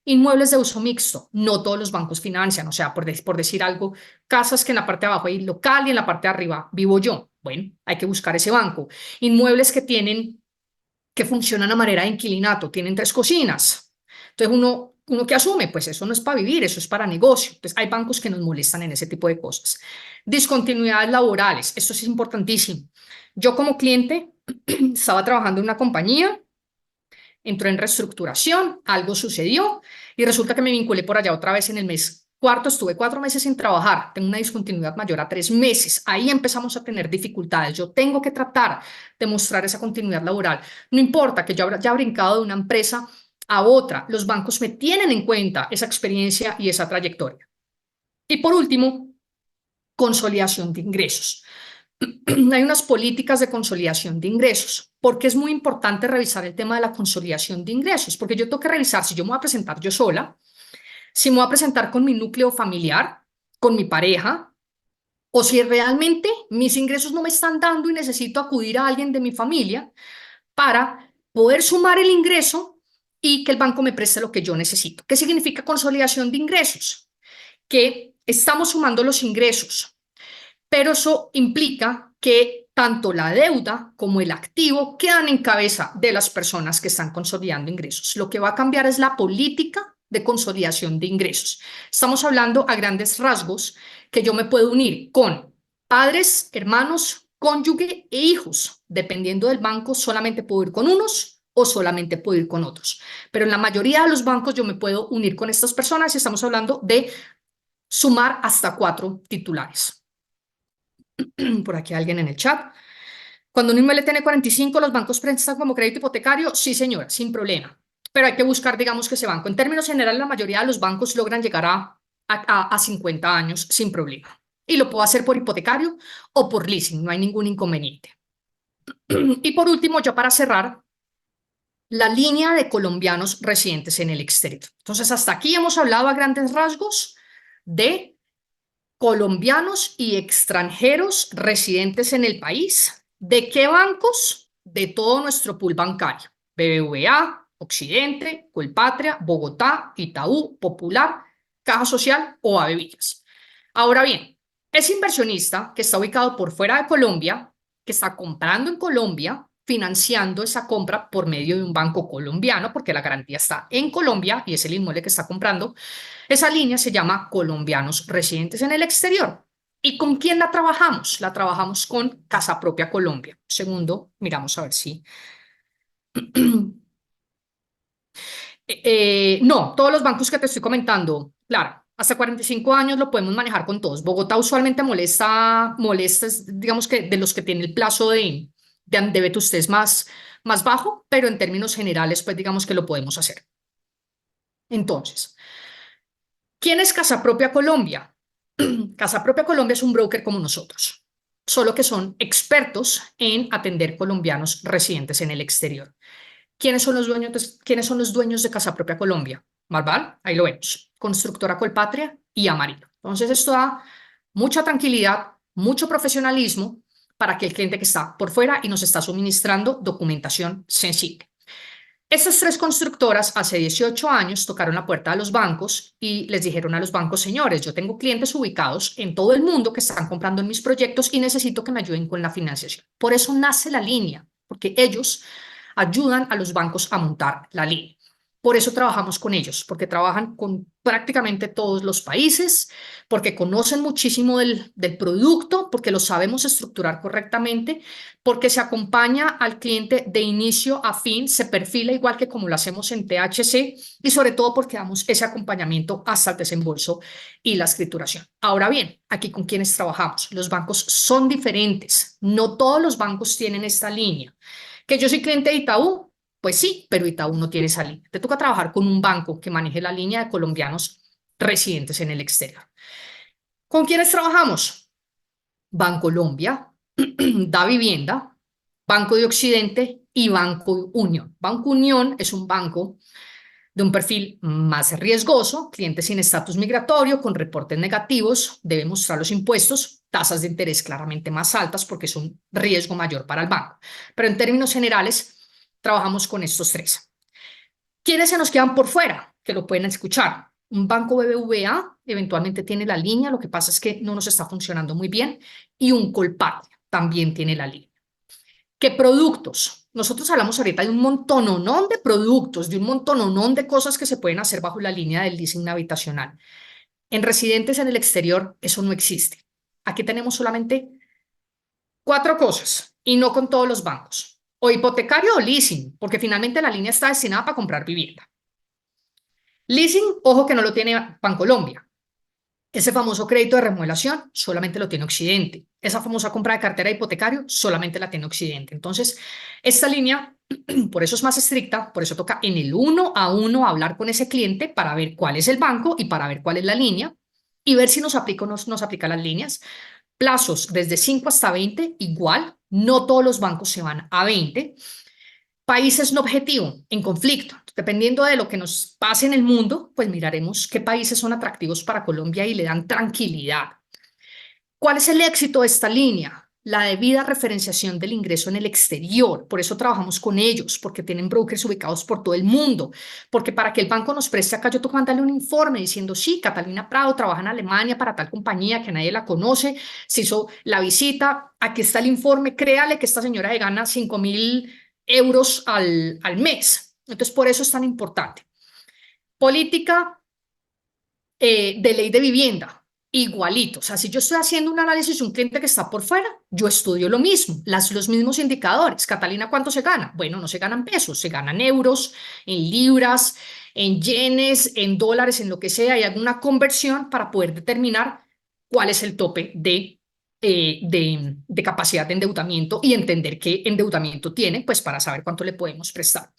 Inmuebles de uso mixto, no todos los bancos financian, o sea, por decir algo, casas que en la parte de abajo hay local y en la parte de arriba vivo yo. Bueno, hay que buscar ese banco. Inmuebles que funcionan a manera de inquilinato, tienen 3 cocinas. Entonces uno que asume, pues eso no es para vivir, eso es para negocio. Entonces hay bancos que nos molestan en ese tipo de cosas. Discontinuidades laborales, esto sí es importantísimo. Yo como cliente estaba trabajando en una compañía, entró en reestructuración, algo sucedió y resulta que me vinculé por allá otra vez en el mes cuarto, estuve 4 meses sin trabajar, tengo una discontinuidad mayor a 3 meses, ahí empezamos a tener dificultades, yo tengo que tratar de mostrar esa continuidad laboral, no importa que yo haya brincado de una empresa a otra, los bancos me tienen en cuenta esa experiencia y esa trayectoria. Y por último, consolidación de ingresos. Hay unas políticas de consolidación de ingresos, porque es muy importante revisar el tema de la consolidación de ingresos, porque yo tengo que revisar si yo me voy a presentar yo sola, si me voy a presentar con mi núcleo familiar, con mi pareja, o si realmente mis ingresos no me están dando y necesito acudir a alguien de mi familia para poder sumar el ingreso y que el banco me preste lo que yo necesito. ¿Qué significa consolidación de ingresos? Que estamos sumando los ingresos, pero eso implica que tanto la deuda como el activo quedan en cabeza de las personas que están consolidando ingresos. Lo que va a cambiar es la política de consolidación de ingresos. Estamos hablando a grandes rasgos que yo me puedo unir con padres, hermanos, cónyuge e hijos. Dependiendo del banco, solamente puedo ir con unos o solamente puedo ir con otros. Pero en la mayoría de los bancos yo me puedo unir con estas personas y estamos hablando de sumar hasta 4 titulares. Por aquí alguien en el chat. Cuando un inmueble tiene 45, ¿los bancos prestan como crédito hipotecario? Sí, señora, sin problema. Pero hay que buscar, digamos, que ese banco. En términos generales, la mayoría de los bancos logran llegar a 50 años sin problema. Y lo puedo hacer por hipotecario o por leasing, no hay ningún inconveniente. Y por último, ya para cerrar, la línea de colombianos residentes en el exterior. Entonces, hasta aquí hemos hablado a grandes rasgos de colombianos y extranjeros residentes en el país. ¿De qué bancos? De todo nuestro pool bancario. BBVA, Occidente, Colpatria, Bogotá, Itaú, Popular, Caja Social o Avevillas. Ahora bien, ese inversionista que está ubicado por fuera de Colombia, que está comprando en Colombia, financiando esa compra por medio de un banco colombiano, porque la garantía está en Colombia y es el inmueble que está comprando, esa línea se llama colombianos residentes en el exterior. ¿Y con quién la trabajamos? La trabajamos con Casa Propia Colombia. Segundo, miramos a ver si... no, todos los bancos que te estoy comentando, claro, hasta 45 años lo podemos manejar con todos. Bogotá usualmente molesta, digamos que de los que tienen el plazo de vetustez más bajo, pero en términos generales, pues digamos que lo podemos hacer. Entonces, ¿quién es Casa Propia Colombia? Casa Propia Colombia es un broker como nosotros, solo que son expertos en atender colombianos residentes en el exterior. ¿Quiénes son los dueños de Casa Propia Colombia? Marval, ahí lo vemos, Constructora Colpatria y Amarillo. Entonces esto da mucha tranquilidad, mucho profesionalismo para aquel cliente que está por fuera y nos está suministrando documentación sensible. Estas tres constructoras hace 18 años tocaron la puerta de los bancos y les dijeron a los bancos: señores, yo tengo clientes ubicados en todo el mundo que están comprando en mis proyectos y necesito que me ayuden con la financiación. Por eso nace la línea, porque ellos ayudan a los bancos a montar la línea. Por eso trabajamos con ellos, porque trabajan con prácticamente todos los países, porque conocen muchísimo del producto, porque lo sabemos estructurar correctamente, porque se acompaña al cliente de inicio a fin, se perfila igual que como lo hacemos en THC y sobre todo porque damos ese acompañamiento hasta el desembolso y la escrituración. Ahora bien, aquí con quienes trabajamos, los bancos son diferentes, no todos los bancos tienen esta línea. ¿Que yo soy cliente de Itaú? Pues sí, pero Itaú no tiene esa línea. Te toca trabajar con un banco que maneje la línea de colombianos residentes en el exterior. ¿Con quiénes trabajamos? Bancolombia, Da Vivienda, Banco de Occidente y Banco Unión. Banco Unión es un banco de un perfil más riesgoso, cliente sin estatus migratorio, con reportes negativos, debe mostrar los impuestos, tasas de interés claramente más altas porque es un riesgo mayor para el banco. Pero en términos generales, trabajamos con estos tres. ¿Quiénes se nos quedan por fuera? Que lo pueden escuchar. Un banco BBVA eventualmente tiene la línea, lo que pasa es que no nos está funcionando muy bien, y un Colpatria también tiene la línea. ¿Qué productos? Nosotros hablamos ahorita de un montononón de productos, de un montononón de cosas que se pueden hacer bajo la línea del leasing habitacional. En residentes en el exterior eso no existe. Aquí tenemos solamente 4 cosas y no con todos los bancos. O hipotecario o leasing, porque finalmente la línea está destinada para comprar vivienda. Leasing, ojo que no lo tiene Bancolombia. Ese famoso crédito de remodelación solamente lo tiene Occidente. Esa famosa compra de cartera de hipotecario solamente la tiene Occidente. Entonces, esta línea, por eso es más estricta, por eso toca en el 1 a 1 hablar con ese cliente para ver cuál es el banco y para ver cuál es la línea y ver si nos aplica o no nos aplica las líneas. Plazos desde 5 hasta 20, igual, no todos los bancos se van a 20. Países no objetivo, en conflicto. Dependiendo de lo que nos pase en el mundo, pues miraremos qué países son atractivos para Colombia y le dan tranquilidad. ¿Cuál es el éxito de esta línea? La debida referenciación del ingreso en el exterior. Por eso trabajamos con ellos, porque tienen brokers ubicados por todo el mundo. Porque para que el banco nos preste acá, yo tengo que mandarle un informe diciendo: sí, Catalina Prado trabaja en Alemania para tal compañía que nadie la conoce, se hizo la visita, aquí está el informe, créale que esta señora gana 5.000 euros al mes. Entonces, por eso es tan importante. Política de ley de vivienda. Igualito, o sea, si yo estoy haciendo un análisis de un cliente que está por fuera, yo estudio lo mismo, los mismos indicadores. Catalina, ¿cuánto se gana? Bueno, no se ganan pesos, se ganan euros, en libras, en yenes, en dólares, en lo que sea, y hago una conversión para poder determinar cuál es el tope de capacidad de endeudamiento y entender qué endeudamiento tiene, pues para saber cuánto le podemos prestar.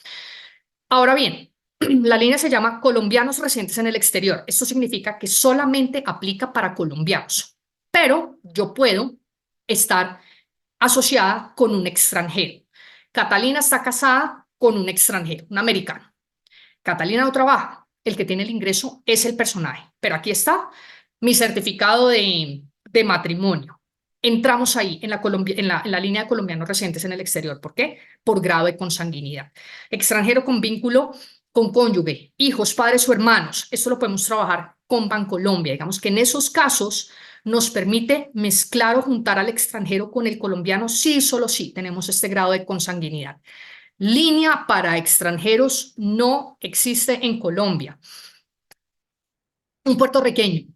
Ahora bien, la línea se llama colombianos residentes en el exterior. Esto significa que solamente aplica para colombianos, pero yo puedo estar asociada con un extranjero. Catalina está casada con un extranjero, un americano. Catalina no trabaja, el que tiene el ingreso es el personaje, pero aquí está mi certificado de matrimonio. Entramos ahí en la línea de colombianos residentes en el exterior. ¿Por qué? Por grado de consanguinidad. Extranjero con vínculo con cónyuge, hijos, padres o hermanos. Esto lo podemos trabajar con Bancolombia. Digamos que en esos casos nos permite mezclar o juntar al extranjero con el colombiano, sí, solo sí, tenemos este grado de consanguinidad. Línea para extranjeros no existe en Colombia. Un puertorriqueño,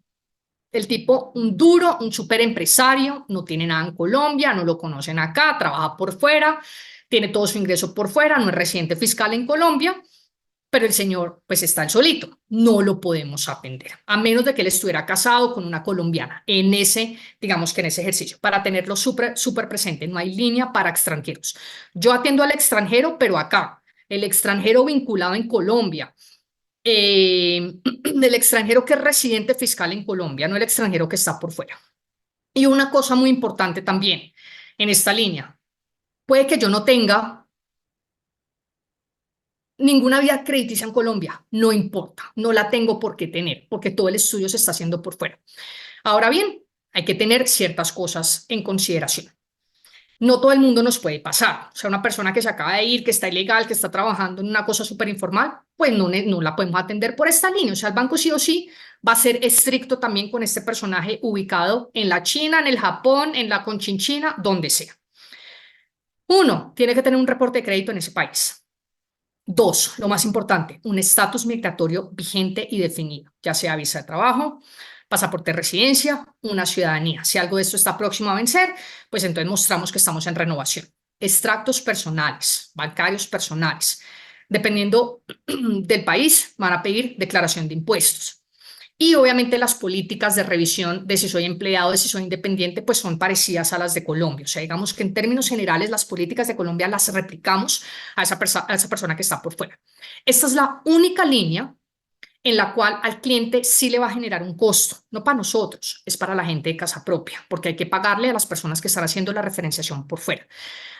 el tipo, un duro, un super empresario, no tiene nada en Colombia, no lo conocen acá, trabaja por fuera, tiene todo su ingreso por fuera, no es residente fiscal en Colombia, pero el señor pues está el solito, no lo podemos atender, a menos de que él estuviera casado con una colombiana, en ese, digamos que en ese ejercicio, para tenerlo súper presente, no hay línea para extranjeros. Yo atiendo al extranjero, pero acá, el extranjero vinculado en Colombia, del extranjero que es residente fiscal en Colombia, no el extranjero que está por fuera. Y una cosa muy importante también en esta línea, puede que yo no tenga ninguna vía crediticia en Colombia, no importa, no la tengo por qué tener, porque todo el estudio se está haciendo por fuera. Ahora bien, hay que tener ciertas cosas en consideración. No todo el mundo nos puede pasar. O sea, una persona que se acaba de ir, que está ilegal, que está trabajando en una cosa súper informal, pues no la podemos atender por esta línea. O sea, el banco sí o sí va a ser estricto también con este personaje ubicado en la China, en el Japón, en la Conchinchina, donde sea. Uno, tiene que tener un reporte de crédito en ese país. Dos, lo más importante, un estatus migratorio vigente y definido, ya sea visa de trabajo, pasaporte de residencia, una ciudadanía. Si algo de esto está próximo a vencer, pues entonces mostramos que estamos en renovación. Extractos personales, bancarios personales. Dependiendo del país, van a pedir declaración de impuestos. Y obviamente las políticas de revisión de si soy empleado, de si soy independiente, pues son parecidas a las de Colombia. O sea, digamos que en términos generales las políticas de Colombia las replicamos a esa persona que está por fuera. Esta es la única línea en la cual al cliente sí le va a generar un costo, no para nosotros, es para la gente de casa propia, porque hay que pagarle a las personas que están haciendo la referenciación por fuera.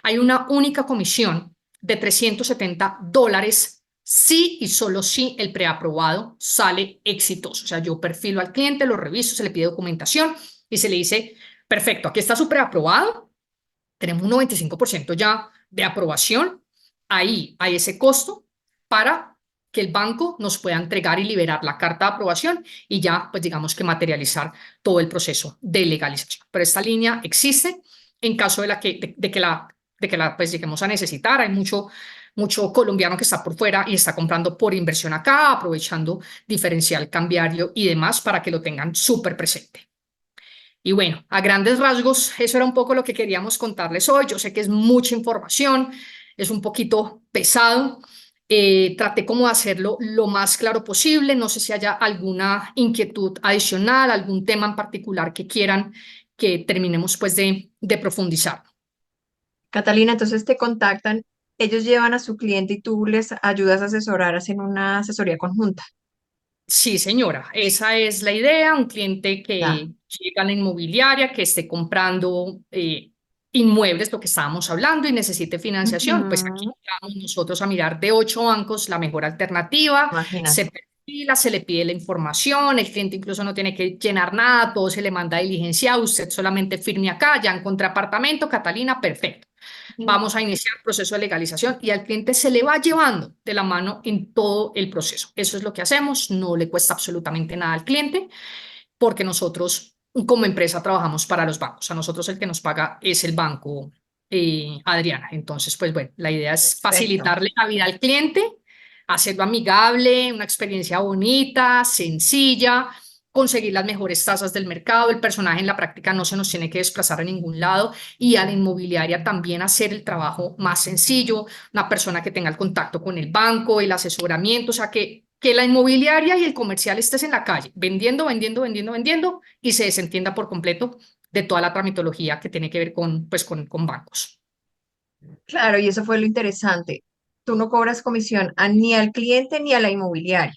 Hay una única comisión de $370 sí y solo si el preaprobado sale exitoso. O sea, yo perfilo al cliente, lo reviso, se le pide documentación y se le dice, perfecto, aquí está su preaprobado, tenemos un 95% ya de aprobación, ahí hay ese costo para que el banco nos pueda entregar y liberar la carta de aprobación y ya, pues digamos que materializar todo el proceso de legalización. Pero esta línea existe en caso de que la pues lleguemos a necesitar. Hay mucho colombiano que está por fuera y está comprando por inversión acá, aprovechando diferencial cambiario y demás para que lo tengan súper presente. Y bueno, a grandes rasgos, eso era un poco lo que queríamos contarles hoy. Yo sé que es mucha información, es un poquito pesado. Traté como de hacerlo lo más claro posible. No sé si haya alguna inquietud adicional, algún tema en particular que quieran que terminemos pues de profundizar. Catalina, entonces te contactan, ellos llevan a su cliente y tú les ayudas a asesorar, hacen una asesoría conjunta. Sí, señora, esa es la idea. Un cliente Ya. que llega a la inmobiliaria, que esté comprando inmuebles, lo que estábamos hablando, y necesite financiación, pues aquí Ujú. vamos nosotros a mirar de 8 bancos la mejor alternativa, se Imagínate. perfila, se le pide la información, el cliente incluso no tiene que llenar nada, todo se le manda diligenciado, usted solamente firme acá, ya encontré apartamento, Catalina, perfecto. Vamos a iniciar el proceso de legalización y al cliente se le va llevando de la mano en todo el proceso. Eso es lo que hacemos, no le cuesta absolutamente nada al cliente porque nosotros como empresa trabajamos para los bancos. A nosotros el que nos paga es el banco, Adriana. Entonces, pues bueno, la idea es Perfecto. facilitarle la vida al cliente, hacerlo amigable, una experiencia bonita, sencilla, conseguir las mejores tasas del mercado. El personaje en la práctica no se nos tiene que desplazar a ningún lado y a la inmobiliaria también hacer el trabajo más sencillo, una persona que tenga el contacto con el banco, el asesoramiento, o sea, que la inmobiliaria y el comercial estés en la calle vendiendo, vendiendo, vendiendo, vendiendo y se desentienda por completo de toda la tramitología que tiene que ver con, pues, con bancos. Claro, y eso fue lo interesante. Tú no cobras comisión ni al cliente ni a la inmobiliaria.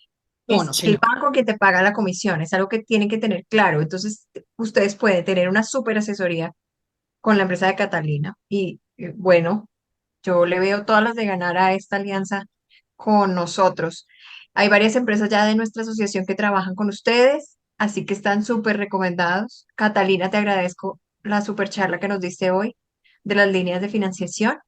No, no, Es el señor. banco que te paga la comisión, es algo que tienen que tener claro. Entonces, ustedes pueden tener una súper asesoría con la empresa de Catalina. Y bueno, Yo le veo todas las de ganar a esta alianza con nosotros. Hay varias empresas ya de nuestra asociación que trabajan con ustedes, así que están súper recomendados. Catalina, te agradezco la súper charla que nos diste hoy de las líneas de financiación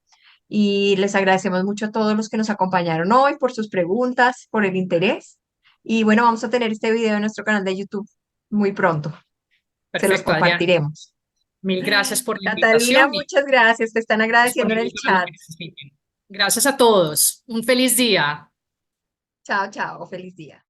y les agradecemos mucho a todos los que nos acompañaron hoy por sus preguntas, por el interés. Y bueno, vamos a tener este video en nuestro canal de YouTube muy pronto. Se los Perfecto, Adriana. compartiremos. Mil gracias por la Catalina, invitación y muchas gracias. Te están agradeciendo en disponible el para lo chat. que necesiten. Gracias a todos. Un feliz día. Chao, chao. Feliz día.